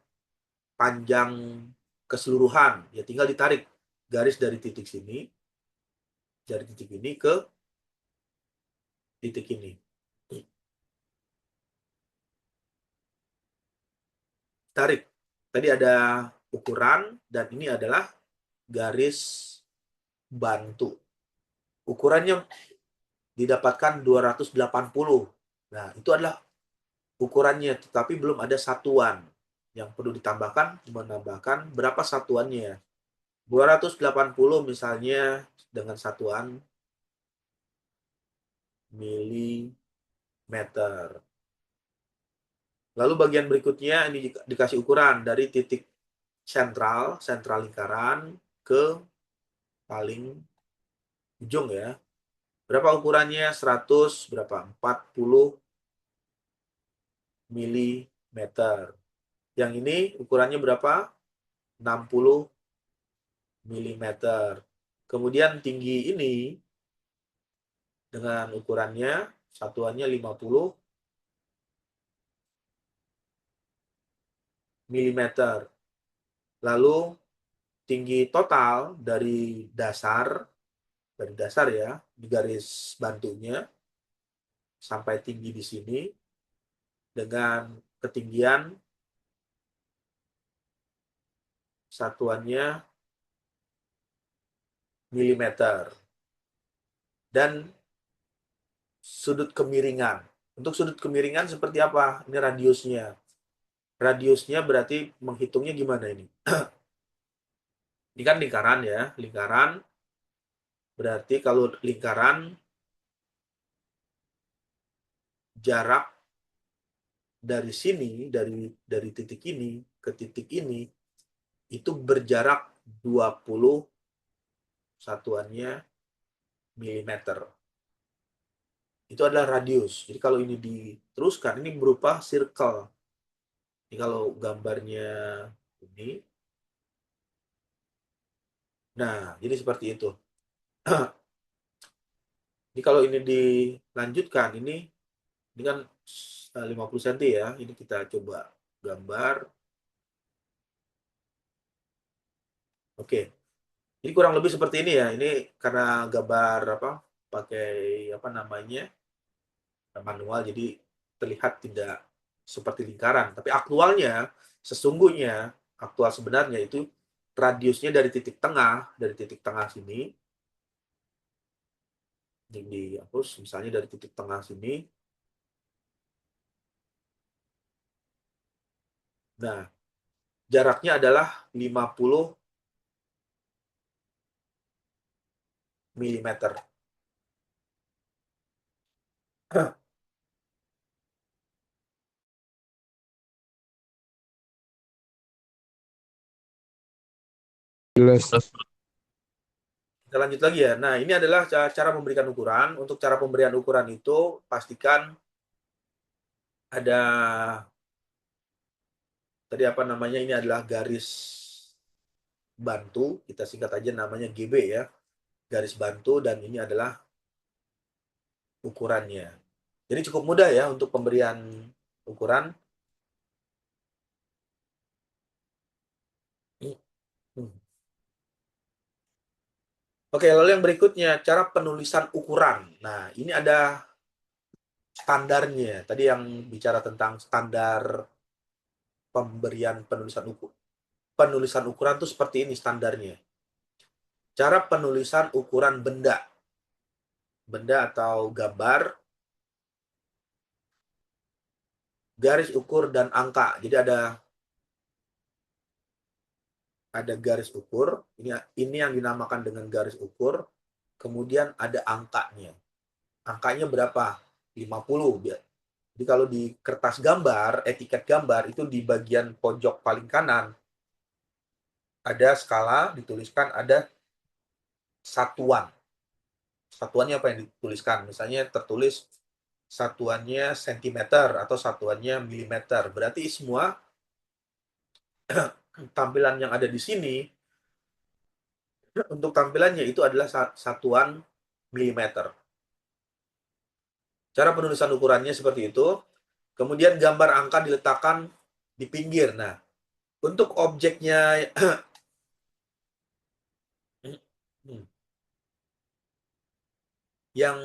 panjang keseluruhan. Ya tinggal ditarik garis dari titik sini, dari titik ini ke titik ini. Tarik. Tadi ada ukuran dan ini adalah garis bantu. Ukurannya didapatkan 280. Nah, itu adalah ukurannya, tetapi belum ada satuan. Yang perlu ditambahkan, menambahkan berapa satuannya. 280 misalnya dengan satuan milimeter. Lalu bagian berikutnya ini dikasih ukuran dari titik sentral lingkaran ke paling ujung ya. Berapa ukurannya? 100 berapa? 40 milimeter. Yang ini ukurannya berapa? 60 milimeter. Kemudian tinggi ini dengan ukurannya satuannya 50 milimeter. Lalu tinggi total dari dasar ya, di garis bantunya sampai tinggi di sini dengan ketinggian satuannya milimeter. Dan sudut kemiringan. Untuk sudut kemiringan seperti apa? Ini radiusnya. Radiusnya berarti menghitungnya gimana ini? Ini kan lingkaran ya, lingkaran. Berarti kalau lingkaran jarak dari sini, dari titik ini ke titik ini itu berjarak 20 satuannya milimeter. Itu adalah radius. Jadi kalau ini diteruskan, ini berupa circle. Jadi kalau gambarnya ini, nah jadi seperti itu. Ini kalau ini dilanjutkan, ini kan 50 cm ya. Ini kita coba gambar. Oke. Jadi kurang lebih seperti ini ya. Ini karena gambar apa? Pakai apa namanya? Manual, jadi terlihat tidak seperti lingkaran. Tapi aktualnya, sesungguhnya, aktual sebenarnya itu radiusnya dari titik tengah sini, yang dihapus, misalnya dari titik tengah sini. Nah, jaraknya adalah 50 mm. Jelas. Kita lanjut lagi ya. Nah, ini adalah cara memberikan ukuran. Untuk cara pemberian ukuran itu, pastikan ada tadi apa namanya, ini adalah garis bantu, kita singkat aja namanya GB ya, garis bantu, dan ini adalah ukurannya. Jadi cukup mudah ya untuk pemberian ukuran. Oke, lalu yang berikutnya, cara penulisan ukuran. Nah, ini ada standarnya. Tadi yang bicara tentang standar pemberian penulisan ukuran itu seperti ini standarnya. Cara penulisan ukuran benda. Benda atau gambar, garis ukur dan angka. Jadi ada garis ukur, ini yang dinamakan dengan garis ukur, kemudian ada angkanya. Angkanya berapa? 50. Jadi kalau di kertas gambar, etiket gambar, itu di bagian pojok paling kanan, ada skala, dituliskan ada satuan. Satuannya apa yang dituliskan? Misalnya tertulis satuannya sentimeter atau satuannya milimeter. Berarti semua tampilan yang ada di sini, untuk tampilannya itu adalah satuan milimeter. Cara penulisan ukurannya seperti itu. Kemudian gambar angka diletakkan di pinggir. Nah, untuk objeknya yang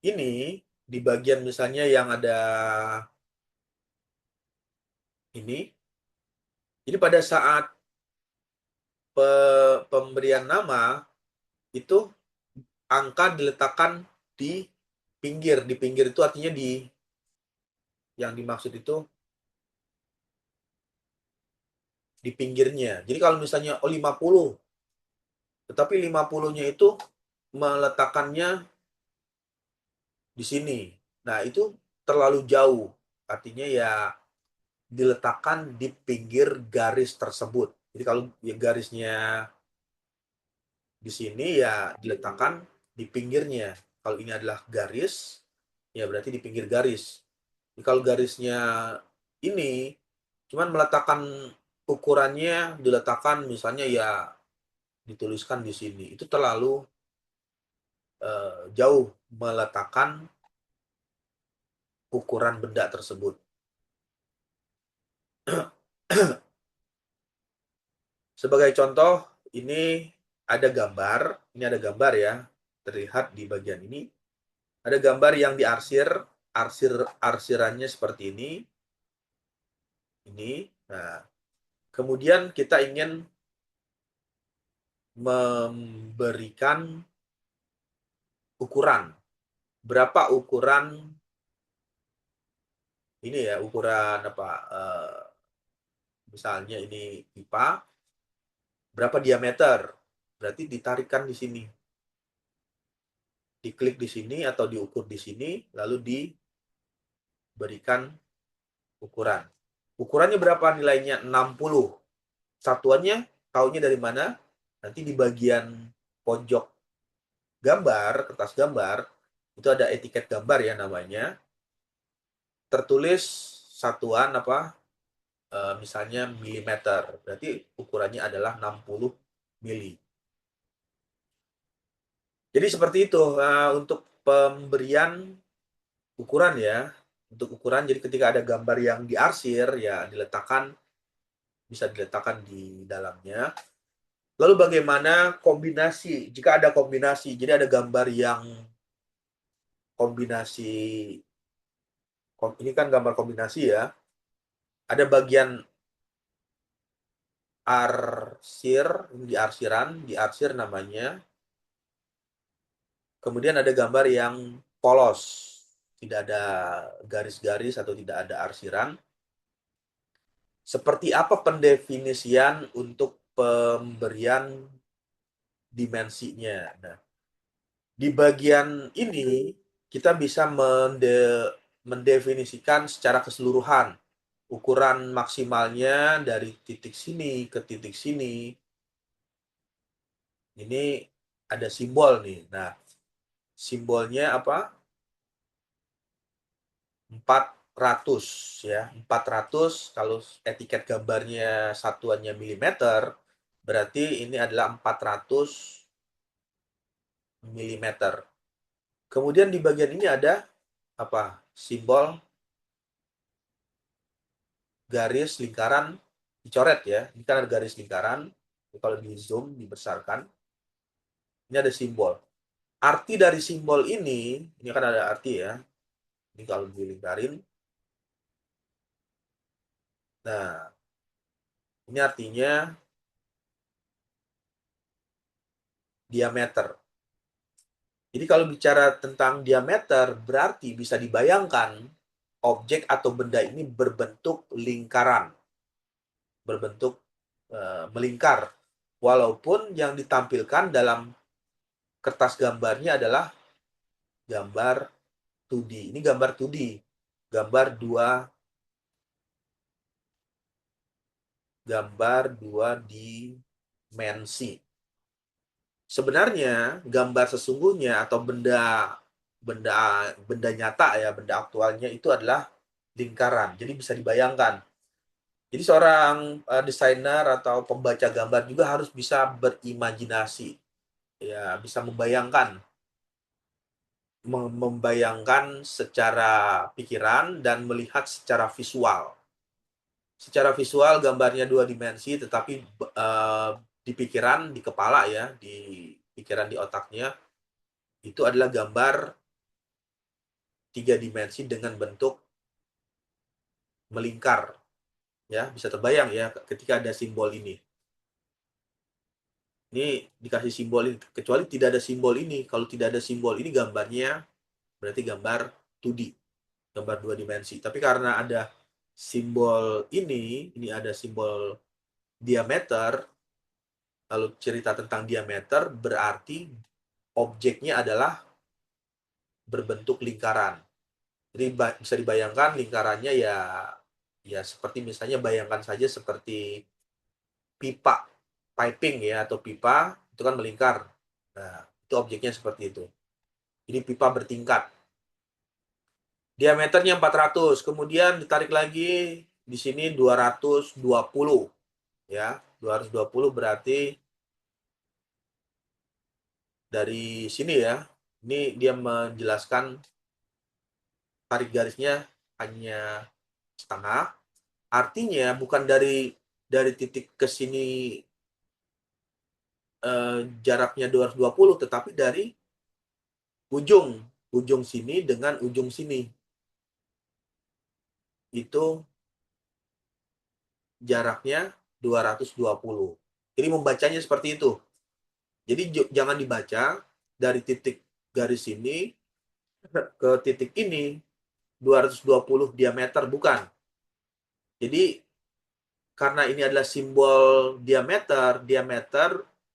ini, di bagian misalnya yang ada ini, jadi pada saat pemberian nama, itu angka diletakkan di pinggir. Di pinggir itu artinya yang dimaksud itu di pinggirnya. Jadi kalau misalnya 50, tetapi 50-nya itu meletakkannya di sini. Nah, itu terlalu jauh. Artinya ya diletakkan di pinggir garis tersebut. Jadi kalau ya garisnya di sini ya diletakkan di pinggirnya. Kalau ini adalah garis, ya berarti di pinggir garis. Jadi kalau garisnya ini, cuman meletakkan ukurannya, diletakkan misalnya ya dituliskan di sini. Itu terlalu jauh meletakkan ukuran benda tersebut. Sebagai contoh, ini ada gambar ya, terlihat di bagian ini. Ada gambar yang diarsir, arsirannya seperti ini. Nah, kemudian kita ingin memberikan ukuran. Berapa ukuran ini ya, ukuran apa? Misalnya ini pipa, berapa diameter? Berarti ditarikan di sini. Diklik di sini atau diukur di sini, lalu diberikan ukuran. Ukurannya berapa nilainya? 60. Satuannya tahunya dari mana? Nanti di bagian pojok gambar, kertas gambar, itu ada etiket gambar ya namanya. Tertulis satuan apa? Misalnya milimeter. Berarti ukurannya adalah 60 mili. Jadi seperti itu untuk pemberian ukuran ya. Untuk ukuran, jadi ketika ada gambar yang diarsir, ya bisa diletakkan di dalamnya. Lalu bagaimana kombinasi? Jika ada kombinasi, jadi ada gambar yang kombinasi, ini kan gambar kombinasi ya. Ada bagian arsir, diarsir namanya. Kemudian ada gambar yang polos, tidak ada garis-garis atau tidak ada arsiran. Seperti apa pendefinisian untuk pemberian dimensinya? Nah, di bagian ini kita bisa mendefinisikan secara keseluruhan ukuran maksimalnya dari titik sini ke titik sini. Ini ada simbol nih. Nah, simbolnya apa? 4 ya. 400 kalau etiket gambarnya satuannya milimeter, berarti ini adalah 400 milimeter. Kemudian di bagian ini ada apa? Simbol garis lingkaran dicoret ya. Ini kan ada garis lingkaran. Kalau di zoom, dibesarkan. Ini ada simbol. Arti dari simbol ini kan ada arti ya. Ini kalau dilingkarin. Nah, ini artinya diameter. Jadi kalau bicara tentang diameter, berarti bisa dibayangkan objek atau benda ini berbentuk lingkaran. Berbentuk melingkar. Walaupun yang ditampilkan dalam kertas gambarnya adalah gambar 2D. Ini gambar 2D. Gambar dua dimensi. Sebenarnya gambar sesungguhnya atau benda nyata ya, benda aktualnya itu adalah lingkaran. Jadi bisa dibayangkan. Jadi seorang desainer atau pembaca gambar juga harus bisa berimajinasi. Ya, bisa membayangkan secara pikiran dan melihat secara visual. Secara visual gambarnya 2 dimensi, tetapi di pikiran, di kepala ya, di pikiran, di otaknya, itu adalah gambar 3 dimensi dengan bentuk melingkar. Ya, bisa terbayang ya ketika ada simbol ini. Ini dikasih simbol ini, kecuali tidak ada simbol ini. Kalau tidak ada simbol ini gambarnya berarti gambar 2D, gambar 2 dimensi. Tapi karena ada simbol ini ada simbol diameter, lalu cerita tentang diameter berarti objeknya adalah berbentuk lingkaran. Jadi bisa dibayangkan lingkarannya ya seperti misalnya bayangkan saja seperti pipa, piping ya, atau pipa itu kan melingkar. Nah, itu objeknya seperti itu. Jadi pipa bertingkat. Diameternya 400, kemudian ditarik lagi di sini 220 ya. 220 berarti dari sini ya. Ini dia menjelaskan tarik garisnya hanya setengah. Artinya bukan dari titik ke sini jaraknya 220, tetapi dari ujung sini dengan ujung sini. Itu jaraknya 220. Jadi membacanya seperti itu. Jadi jangan dibaca dari titik garis ini ke titik ini 220 diameter, bukan. Jadi karena ini adalah simbol diameter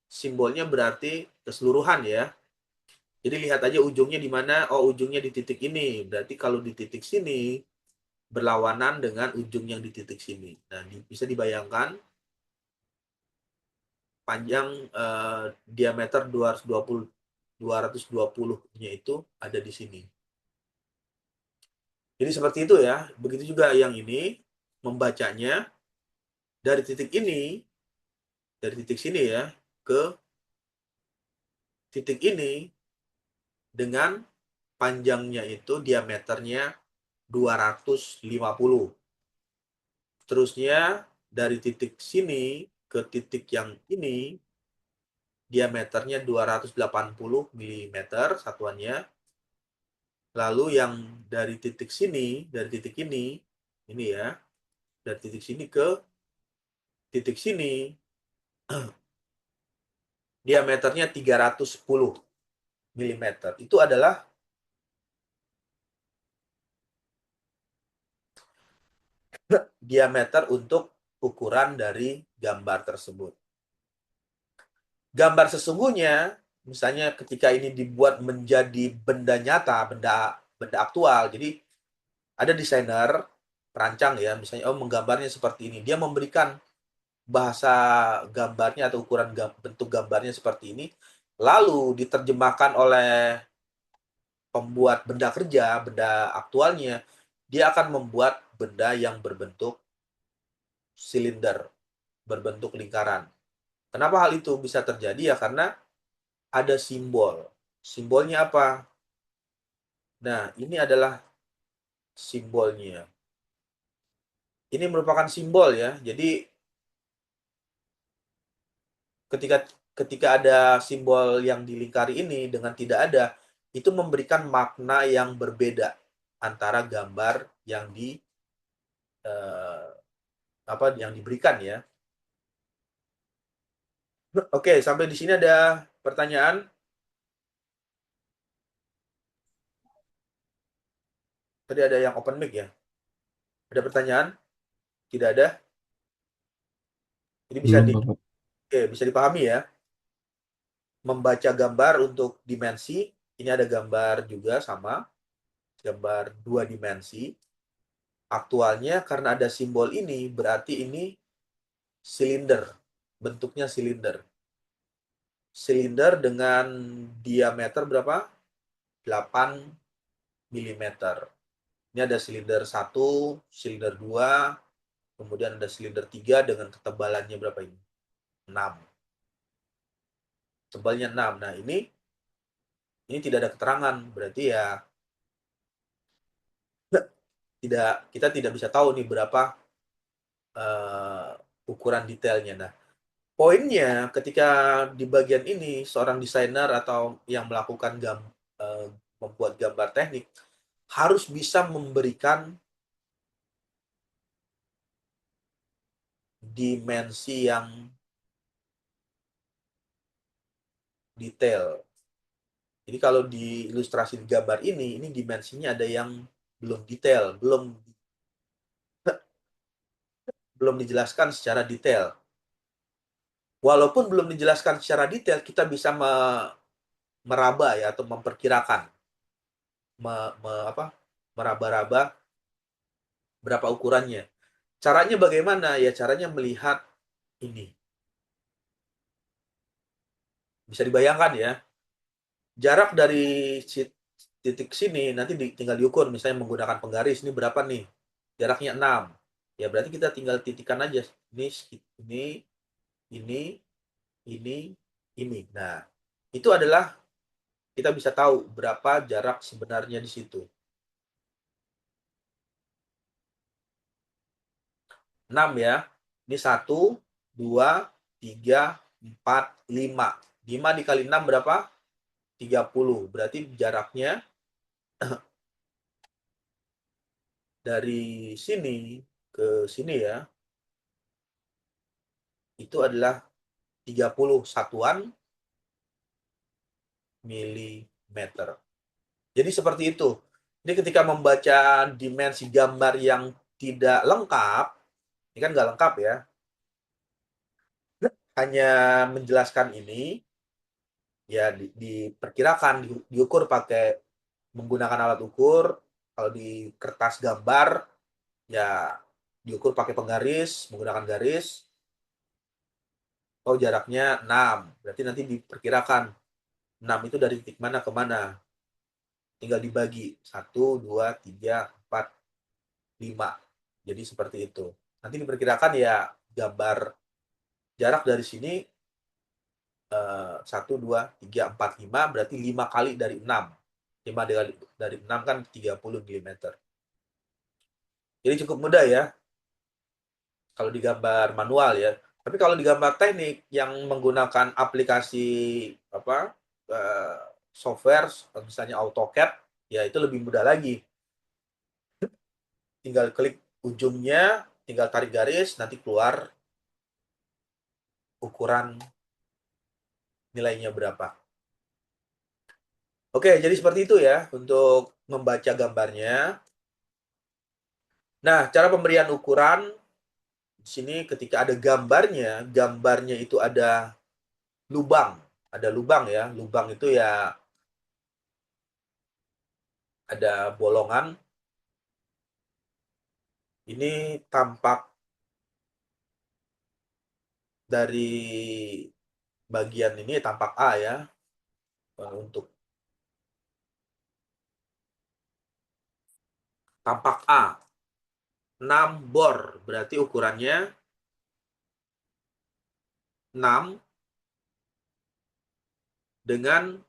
simbolnya berarti keseluruhan ya. Jadi lihat aja ujungnya di mana. Oh, ujungnya di titik ini. Berarti kalau di titik sini berlawanan dengan ujung yang di titik sini. Nah, bisa dibayangkan panjang diameter 220-nya itu ada di sini. Jadi seperti itu ya. Begitu juga yang ini membacanya dari titik ini, dari titik sini ya, ke titik ini dengan panjangnya itu diameternya 250. Terusnya dari titik sini ke titik yang ini diameternya 280 mm satuannya. Lalu yang dari titik sini, dari titik ini ya, dari titik sini ke titik sini diameternya 310 mm. Itu adalah diameter untuk ukuran dari gambar tersebut. Gambar sesungguhnya, misalnya ketika ini dibuat menjadi benda nyata, benda aktual. Jadi ada desainer, perancang ya, misalnya menggambarnya seperti ini. Dia memberikan bahasa gambarnya atau ukuran bentuk gambarnya seperti ini, lalu diterjemahkan oleh pembuat benda kerja, benda aktualnya dia akan membuat benda yang berbentuk silinder, berbentuk lingkaran. Kenapa hal itu bisa terjadi? Ya karena ada simbol. Simbolnya apa? Nah, ini adalah simbolnya. Ini merupakan simbol ya. Jadi ketika ketika ada simbol yang dilingkari ini dengan tidak ada, itu memberikan makna yang berbeda antara gambar yang yang diberikan ya. Oke, sampai di sini ada pertanyaan? Tadi ada yang open mic ya? Ada pertanyaan? Tidak ada? Ini Belum, Bapak. bisa dipahami ya. Membaca gambar untuk dimensi, ini ada gambar juga sama, gambar 2 dimensi. Aktualnya karena ada simbol ini, berarti ini silinder, bentuknya silinder. Silinder dengan diameter berapa? 8 mm. Ini ada silinder 1, silinder 2, kemudian ada silinder 3 dengan ketebalannya berapa ini? 6. Tebalnya 6. Nah, ini tidak ada keterangan, berarti ya kita tidak bisa tahu nih berapa ukuran detailnya. Nah, poinnya ketika di bagian ini seorang desainer atau yang melakukan membuat gambar teknik harus bisa memberikan dimensi yang detail. Jadi kalau di ilustrasi di gambar ini dimensinya ada yang belum detail, belum dijelaskan secara detail. Walaupun belum dijelaskan secara detail, kita bisa meraba ya atau memperkirakan, meraba-raba berapa ukurannya. Caranya bagaimana? Ya caranya melihat ini. Bisa dibayangkan ya, jarak dari titik sini nanti tinggal diukur, misalnya menggunakan penggaris, ini berapa nih? Jaraknya 6. Ya berarti kita tinggal titikkan aja. Ini, ini, ini. Nah, itu adalah kita bisa tahu berapa jarak sebenarnya di situ. 6 ya. Ini 1, 2, 3, 4, 5. 5 dikali 6 berapa? 30. Berarti jaraknya dari sini ke sini ya, itu adalah 30 satuan milimeter. Jadi seperti itu. Jadi ketika membaca dimensi gambar yang tidak lengkap, ini kan nggak lengkap ya, hanya menjelaskan ini, ya diperkirakan, diukur pakai menggunakan alat ukur. Kalau di kertas gambar, ya diukur pakai penggaris, menggunakan garis. Oh, jaraknya 6. Berarti nanti diperkirakan 6 itu dari titik mana ke mana. Tinggal dibagi. 1, 2, 3, 4, 5. Jadi seperti itu. Nanti diperkirakan ya gambar jarak dari sini 1, 2, 3, 4, 5. Berarti 5 kali dari 6. 5 dari 6 kan 30 mm. Jadi cukup mudah ya kalau digambar manual ya. Tapi kalau digambar teknik yang menggunakan aplikasi apa software misalnya AutoCAD, ya itu lebih mudah lagi. Tinggal klik ujungnya, tinggal tarik garis, nanti keluar ukuran nilainya berapa. Oke, jadi seperti itu ya untuk membaca gambarnya. Nah, cara pemberian ukuran di sini ketika ada gambarnya itu ada lubang. Ada lubang ya. Lubang itu ya ada bolongan. Ini tampak dari bagian ini tampak A ya. Untuk tampak A, 6 bor, berarti ukurannya 6 dengan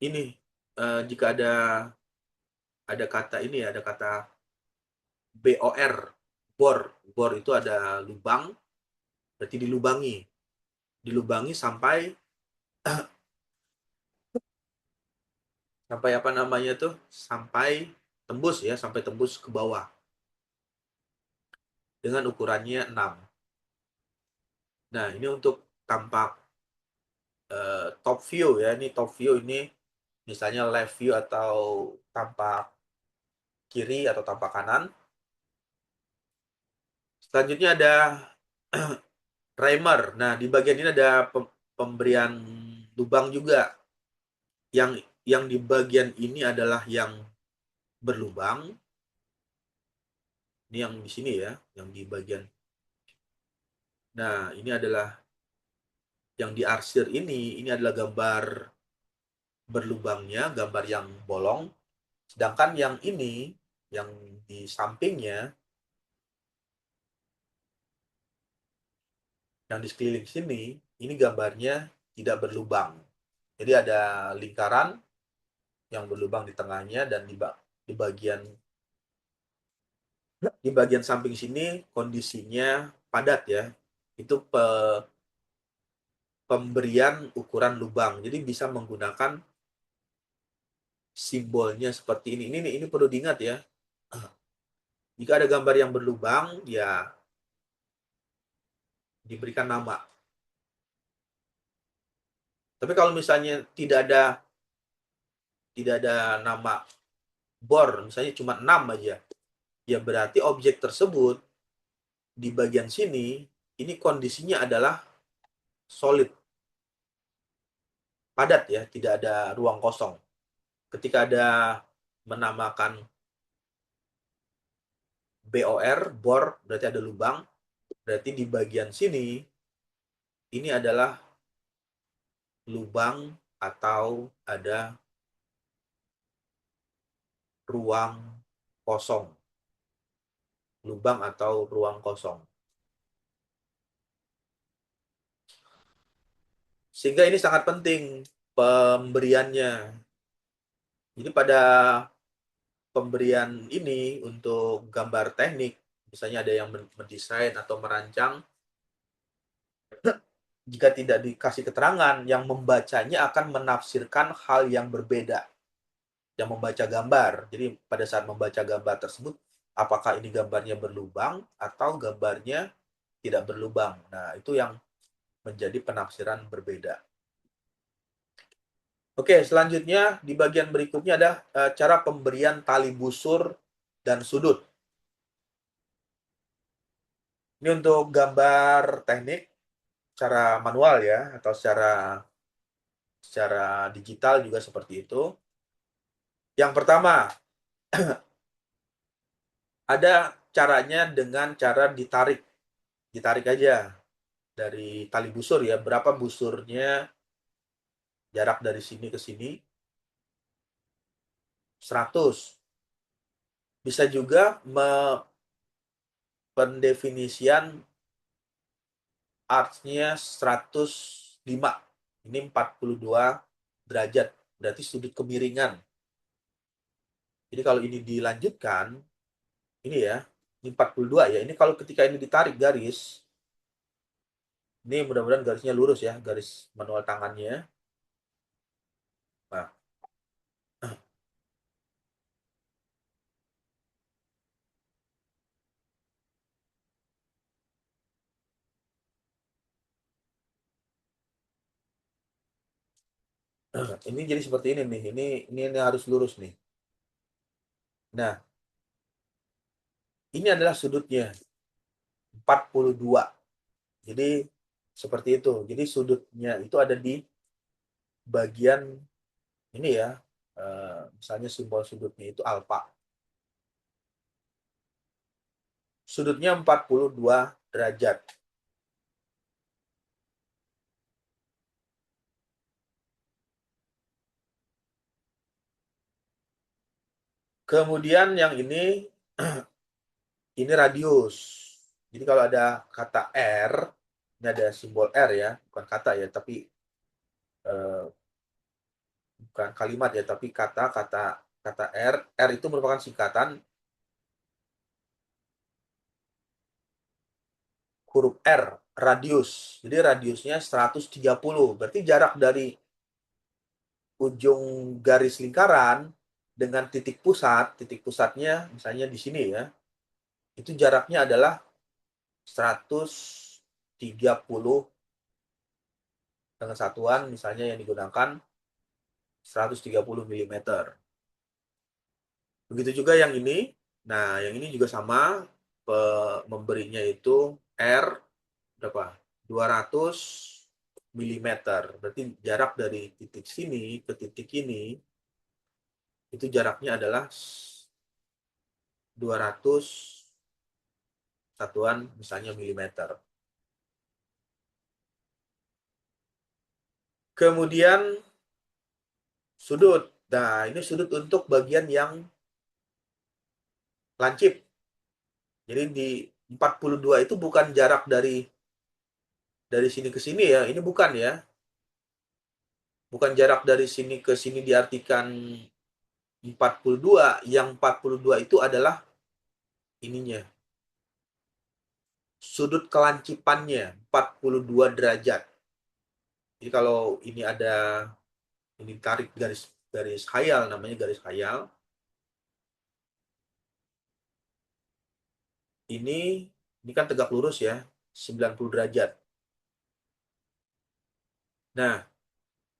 ini, jika ada kata ini ya, ada kata BOR, bor itu ada lubang, berarti dilubangi sampai apa namanya tuh, sampai tembus ya, sampai tembus ke bawah dengan ukurannya 6. Nah, ini untuk tampak top view ya, ini top view ini misalnya left view atau tampak kiri atau tampak kanan. Selanjutnya ada primer. Nah, di bagian ini ada pemberian lubang juga. Yang di bagian ini adalah yang berlubang. Ini yang di sini ya, yang di bagian. Nah, ini adalah yang diarsir ini adalah gambar berlubangnya, gambar yang bolong. Sedangkan yang ini, yang di sampingnya, yang di sekeliling sini, ini gambarnya tidak berlubang. Jadi ada lingkaran yang berlubang di tengahnya dan di bagian samping sini kondisinya padat ya. Itu pemberian ukuran lubang. Jadi bisa menggunakan simbolnya seperti ini. Ini perlu diingat ya. Jika ada gambar yang berlubang, ya diberikan nama. Tapi kalau misalnya tidak ada nama bor, misalnya cuma 6 aja, ya berarti objek tersebut di bagian sini, ini kondisinya adalah solid, padat ya, tidak ada ruang kosong. Ketika ada menamakan bor, berarti ada lubang, berarti di bagian sini, ini adalah lubang atau ada ruang kosong. Lubang atau ruang kosong. Sehingga ini sangat penting pemberiannya. Jadi pada pemberian ini untuk gambar teknik, misalnya ada yang mendesain atau merancang, jika tidak dikasih keterangan, yang membacanya akan menafsirkan hal yang berbeda. Yang membaca gambar. Jadi pada saat membaca gambar tersebut, apakah ini gambarnya berlubang atau gambarnya tidak berlubang. Nah, itu yang menjadi penafsiran berbeda. Oke, selanjutnya di bagian berikutnya ada cara pemberian tali busur dan sudut. Ini untuk gambar teknik secara manual ya, atau secara digital juga seperti itu. Yang pertama, ada caranya dengan cara ditarik. Ditarik aja dari tali busur ya, berapa busurnya, jarak dari sini ke sini, 100. Bisa juga pendefinisian arcnya 105. Ini 42 derajat, berarti sudut kemiringan. Jadi kalau ini dilanjutkan, ini ya, ini 42 ya. Ini kalau ketika ini ditarik garis, ini mudah-mudahan garisnya lurus ya, garis manual tangannya. Nah, ini jadi seperti ini nih. Ini harus lurus nih. Nah, ini adalah sudutnya 42. Jadi seperti itu. Jadi sudutnya itu ada di bagian ini ya. Misalnya simbol sudutnya itu alfa. Sudutnya 42 derajat. Kemudian yang ini ini radius. Jadi kalau ada kata R, ini ada simbol R ya, bukan kata ya, tapi bukan kalimat ya, tapi kata R. R itu merupakan singkatan huruf R, radius. Jadi radiusnya 130. Berarti jarak dari ujung garis lingkaran dengan titik pusatnya misalnya di sini ya, itu jaraknya adalah 130 dengan satuan misalnya yang digunakan 130 mm. Begitu juga yang ini. Nah, yang ini juga sama, memberinya itu R berapa? 200 mm. Berarti jarak dari titik sini ke titik ini itu jaraknya adalah 200 satuan misalnya milimeter. Kemudian sudut. Nah, ini sudut untuk bagian yang lancip. Jadi di 42 itu bukan jarak dari sini ke sini ya. Ini bukan ya. Bukan jarak dari sini ke sini diartikan 42. Yang 42 itu adalah ininya. Sudut kelancipannya 42 derajat. Jadi kalau ini ada, ini tarik garis khayal, namanya garis khayal. Ini kan tegak lurus ya, 90 derajat. Nah,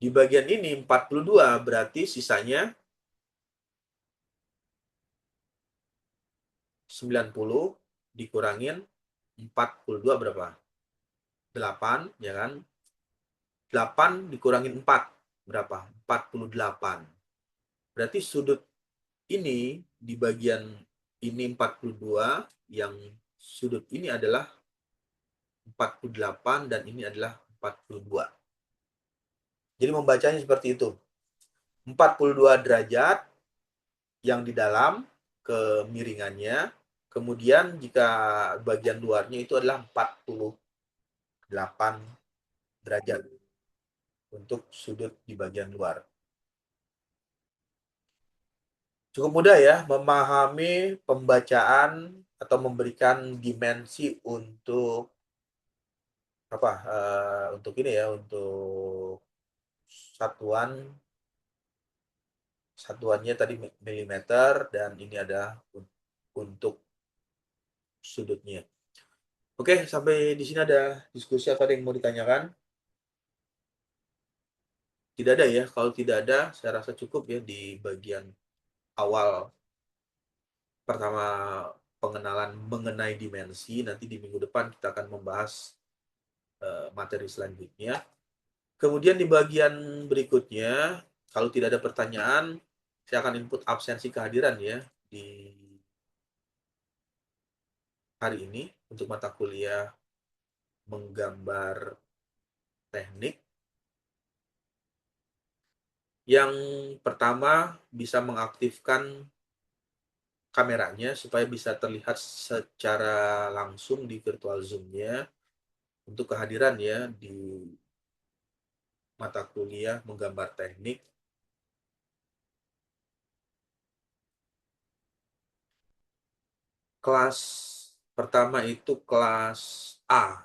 di bagian ini 42 berarti sisanya 90 dikurangin 42 berapa? 8, ya kan? 8 dikurangin 4 berapa? 48. Berarti sudut ini di bagian ini 42, yang sudut ini adalah 48 dan ini adalah 42. Jadi membacanya seperti itu. 42 derajat yang di dalam kemiringannya. Kemudian jika bagian luarnya itu adalah 48 derajat untuk sudut di bagian luar. Cukup mudah ya memahami pembacaan atau memberikan dimensi untuk apa? Untuk ini ya, untuk satuannya tadi milimeter dan ini ada untuk sudutnya. Oke, sampai di sini ada diskusi atau ada yang mau ditanyakan? Tidak ada ya. Kalau tidak ada, saya rasa cukup ya di bagian awal pertama pengenalan mengenai dimensi. Nanti di minggu depan kita akan membahas materi selanjutnya. Kemudian di bagian berikutnya, kalau tidak ada pertanyaan, saya akan input absensi kehadiran ya di hari ini untuk mata kuliah menggambar teknik. Yang pertama, bisa mengaktifkan kameranya supaya bisa terlihat secara langsung di virtual Zoom-nya untuk kehadiran ya di mata kuliah menggambar teknik. Kelas pertama itu kelas A.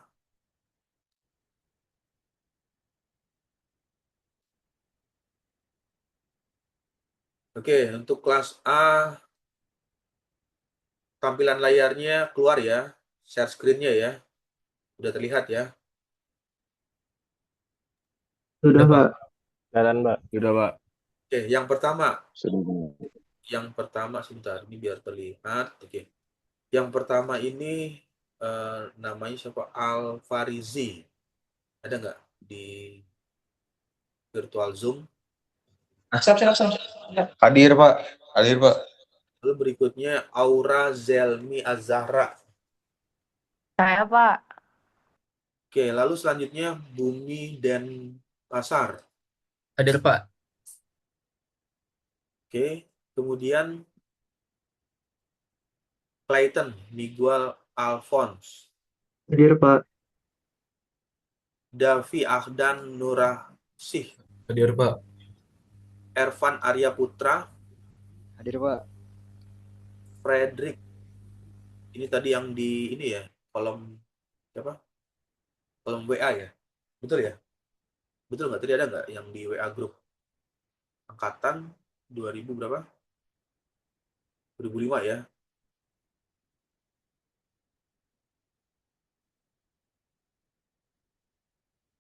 Oke, untuk kelas A, tampilan layarnya keluar ya, share screen-nya ya. Udah terlihat ya. Sudah, Pak. Jalan, Mbak. Sudah, Pak. Oke, yang pertama Sudah. sebentar, ini biar terlihat. Oke. Yang pertama ini namanya siapa? Alfarizi. Ada nggak di virtual Zoom? Siap. Hadir, Pak. Lalu berikutnya Aura Zelmi Azahra. Saya, Pak. Oke, lalu selanjutnya Bumi dan Pasar. Hadir, Pak. Oke, kemudian Clayton Miguel Alphonse, Hadir, Pak. Davi Ahdan Nurasih, Hadir, Pak. Ervan Arya Putra, Hadir, Pak. Frederick. Ini tadi yang di ini ya, kolom apa? Kolom WA ya. Betul ya? Betul nggak? Tadi ada nggak yang di WA grup angkatan 2000 berapa? 2005 ya.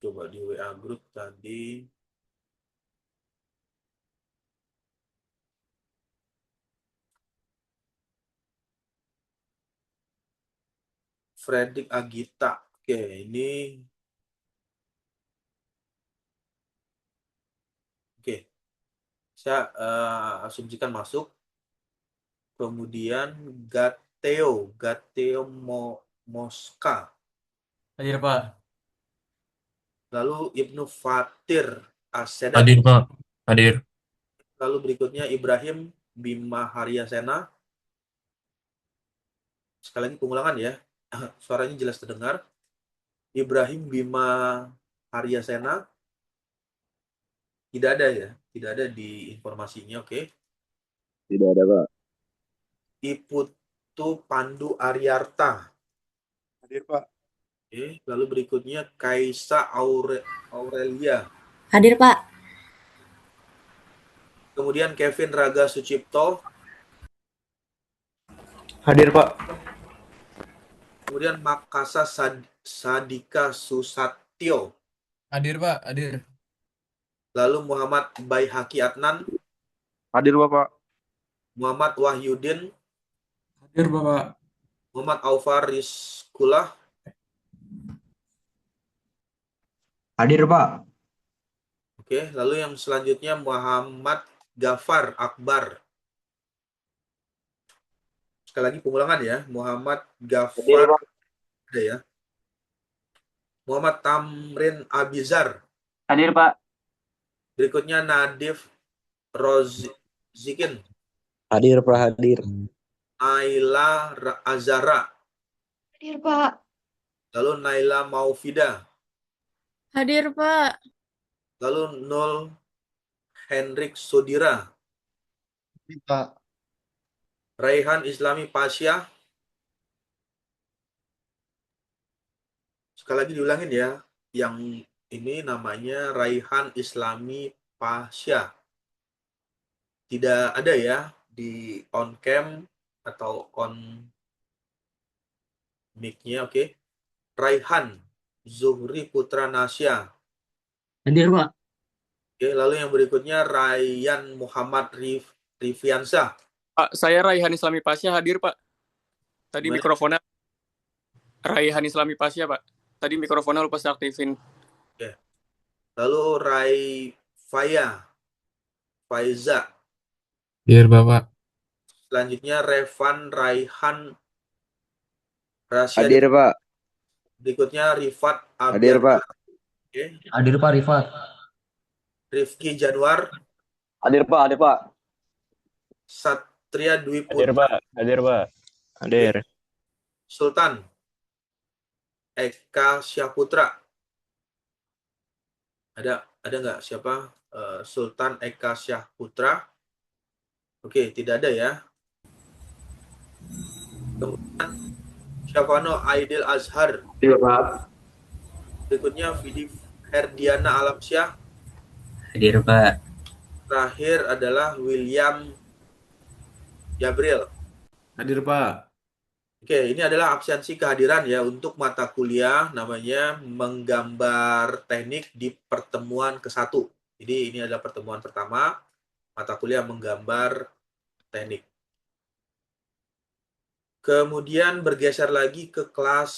Coba di WA grup tadi. Fredrik Agita. Oke, ini oke. Saya asumsikan masuk. Kemudian Gateo Mosca. Hadir, Pak. Lalu Ibnu Fatir Asedat. Hadir, Pak. Hadir. Lalu berikutnya Ibrahim Bima Haryasena. Sekali lagi pengulangan ya. Suaranya jelas terdengar. Ibrahim Bima Haryasena. Tidak ada ya. Tidak ada di informasinya. Oke. Tidak ada, Pak. Iputu Pandu Aryarta. Hadir, Pak. Oke. Lalu berikutnya Kaisa Aurelia. Hadir, Pak. Kemudian Kevin Raga Sucipto. Hadir, Pak. Kemudian Makasa Sadika Susatyo. Hadir, Pak. Hadir. Lalu Muhammad Baihaki Adnan. Hadir, Bapak. Muhammad Wahyudin. Hadir, Bapak. Muhammad Aufar Rizkullah. Hadir, Pak. Oke, lalu yang selanjutnya Muhammad Gafar Akbar. Sekali lagi pengulangan ya, Muhammad Gafar ada ya. Muhammad Tamrin Abizar. Hadir, Pak. Berikutnya Nadif Rozikin. Hadir, Pak. Hadir. Naila Azara. Hadir, Pak. Lalu Naila Maufida. Hadir, Pak. Lalu Nul Hendrik Sudira. Pak. Raihan Islami Pasya. Sekali lagi diulangin ya. Yang ini namanya Raihan Islami Pasya. Tidak ada ya di on cam atau on mic-nya. Oke. Raihan Zuhri Putra Nasya. Hadir, Pak. Oke, lalu yang berikutnya Rayyan Muhammad Rifiansyah. Pak, saya Raihan Islami Pasya hadir, Pak. Tadi Gimana? mikrofonnya Raihan Islami Pasya, Pak. Tadi mikrofonnya lupa saya aktifin. Lalu Faiza. Hadir, Bapak. Selanjutnya Revan Raihan Rasya. Hadir, Pak. Berikutnya Rifat Hadir, Abian. Pak. Oke. Hadir, Pak. Rifat. Rifki Januar. Hadir, Pak. Hadir, Pak. Satria Dwi Hadir, Putra. Pak. Hadir, Pak. Hadir. Sultan Eka Syahputra. Ada nggak siapa? Sultan Eka Syahputra. Oke, tidak ada ya. Kemudian Syafano Aidil Azhar. Hadir, Pak. Berikutnya Vidi Herdiana Alamsyah. Hadir, Pak. Terakhir adalah William Jabril. Hadir, Pak. Oke, ini adalah absensi kehadiran ya untuk mata kuliah namanya menggambar teknik di pertemuan ke-1. Jadi ini adalah pertemuan pertama, mata kuliah menggambar teknik. Kemudian bergeser lagi ke kelas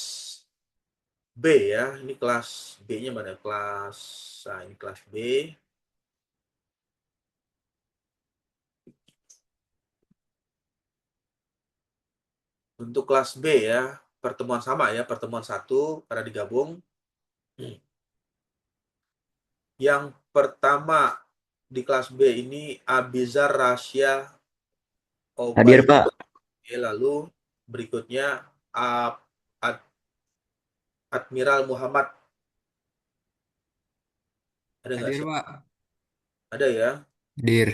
B ya. Ini kelas B-nya mana? Ini kelas B. Untuk kelas B ya, pertemuan sama ya, pertemuan 1 karena digabung. Yang pertama di kelas B ini Abizar Rasya Hadir, Pak. Oke, lalu Berikutnya Admiral Muhammad. Ada nggak Hadir, sih? Pak. Ada ya. Hadir.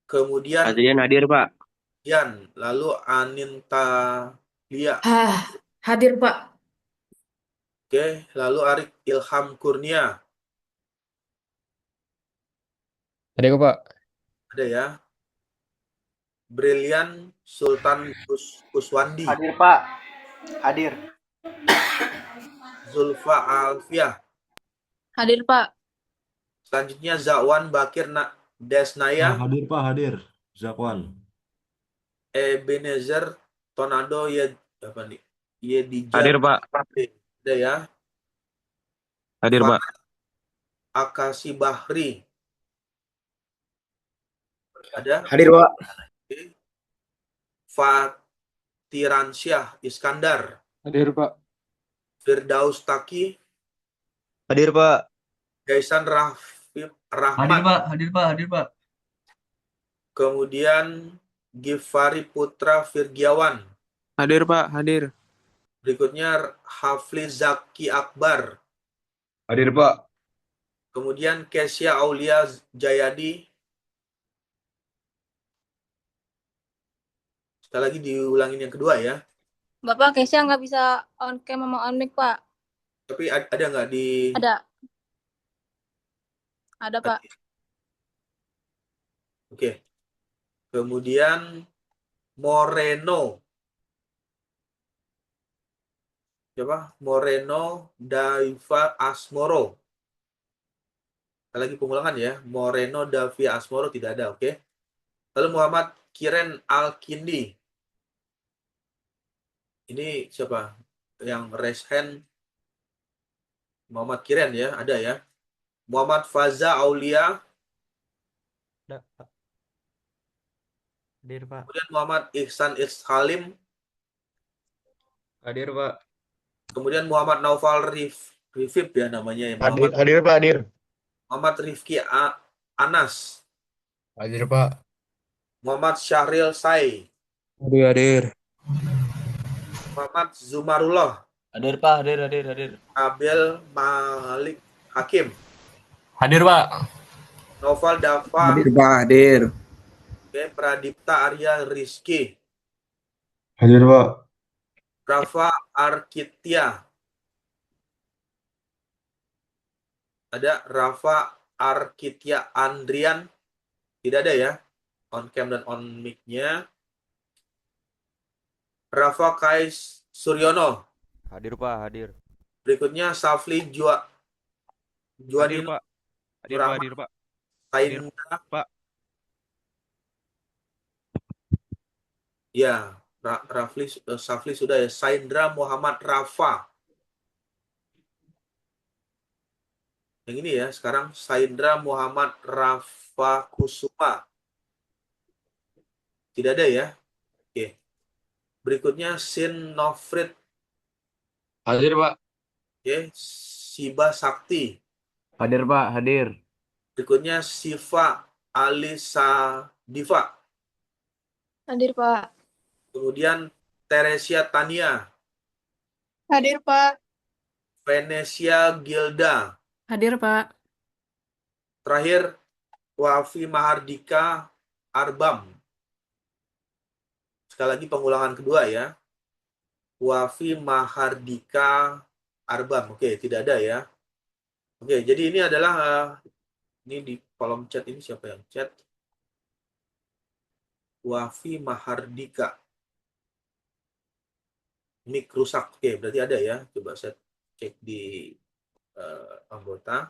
Kemudian Adrian hadir, Pak. Yan, lalu Aninta Lia. Hadir, Pak. Oke, lalu Arik Ilham Kurnia. Hadir, Pak. Ada ya. Brilian Sultan Kuswandi. Hadir, Pak. Hadir. Zulfa Alfiah. Hadir, Pak. Selanjutnya Zakwan Bakir Desnaya. Hadir Pak, hadir. Zakwan. Ebenezer Tonado apa nih? Yedija. Hadir, Pak. Ada ya. Hadir, Pak. Akasi Bahri. Ada. Hadir, Pak. Fatiransyah Iskandar. Hadir, Pak. Firdaus Taki. Hadir, Pak. Gaisan Rahmat. Hadir, Pak. Hadir, Pak. Kemudian Gifari Putra Virgiawan. Hadir, Pak. Hadir. Berikutnya Hafli Zaki Akbar. Hadir, Pak. Kemudian Kesya Aulia Jayadi. Sekali lagi diulangin yang kedua ya. Bapak Kesya nggak bisa on cam sama on mic, Pak. Tapi ada nggak di... Ada. Ada, Pak. Oke. Kemudian Moreno. Siapa? Moreno Daiva Asmoro. Sekali lagi pengulangan ya. Moreno Davia Asmoro tidak ada, oke. Lalu Muhammad Kiren Alkindi. Ini siapa? Yang raise hand Muhammad Kiren ya, ada ya. Muhammad Faza Aulia. Ada, Pak. Hadir, Pak. Kemudian Muhammad Ihsan Halim. Hadir, Pak. Kemudian Muhammad Naufal Rifib ya namanya ya. Hadir, Pak. Hadir. Muhammad Rifki Anas. Hadir, Pak. Muhammad Syahril Sai. Hadir. Muhammad Zumarullah. Hadir, Pak. Hadir. Abel Malik Hakim. Hadir, Pak. Noval Dava. Pak. Hadir. Oke, Pradipta Arya Rizky. Hadir Pak. Rafa Arkitya. Ada Rafa Arkitya Andrian. Tidak ada ya. On cam dan on mic-nya. Rafa Kais Suryono. Hadir, Pak. Hadir. Berikutnya Safli Juadino. Pak. Hadir, Pak. Saindra. Pak. Ya, Safli sudah ya. Saindra Muhammad Rafa. Yang ini ya, sekarang Saindra Muhammad Rafa Kusuma. Tidak ada ya. Oke. Berikutnya Sin Nofrit. Hadir, Pak. Oke, Siba Sakti. Hadir, Pak. Hadir. Berikutnya Siva Alisa Diva. Hadir, Pak. Kemudian Teresia Tania. Hadir, Pak. Venesia Gilda. Hadir, Pak. Terakhir Wafi Mahardika Arbam. Sekali lagi pengulangan kedua ya. Wafi Mahardika Arbam. Oke, tidak ada ya. Oke, jadi ini adalah ini di kolom chat ini siapa yang chat? Wafi Mahardika. Mic rusak. Oke, berarti ada ya. Coba saya cek di anggota.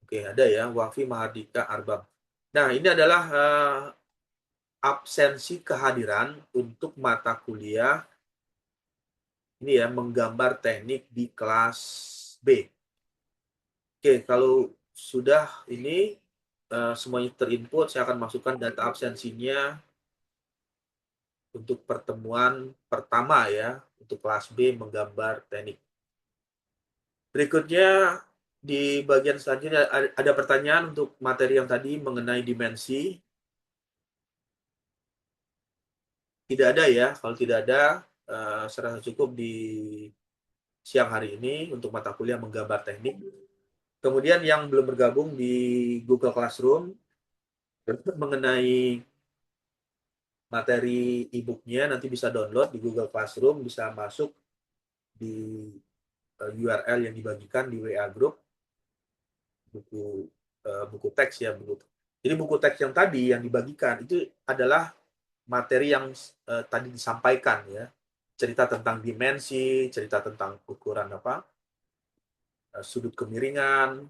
Oke, ada ya. Wafi Mahardika Arbam. Nah, ini adalah absensi kehadiran untuk mata kuliah ini ya, menggambar teknik di kelas B. Oke, kalau sudah ini semuanya terinput, saya akan masukkan data absensinya untuk pertemuan pertama ya, untuk kelas B menggambar teknik. Berikutnya di bagian selanjutnya ada pertanyaan untuk materi yang tadi mengenai dimensi. Tidak ada ya. Kalau tidak ada, saya rasa cukup di siang hari ini untuk mata kuliah menggambar teknik. Kemudian yang belum bergabung di Google Classroom mengenai materi e-booknya nanti bisa download di Google Classroom, bisa masuk di URL yang dibagikan di WA Group, buku teks ya, Jadi buku teks yang tadi yang dibagikan itu adalah materi yang tadi disampaikan ya, cerita tentang dimensi, cerita tentang ukuran sudut kemiringan,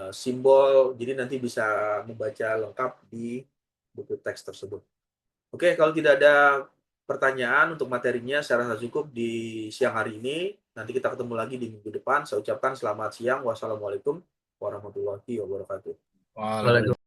simbol. Jadi nanti bisa membaca lengkap di buku teks tersebut. Oke, kalau tidak ada pertanyaan untuk materinya, saya rasa cukup di siang hari ini. Nanti kita ketemu lagi di minggu depan. Saya ucapkan selamat siang. Wassalamualaikum warahmatullahi wabarakatuh. Waalaikumsalam.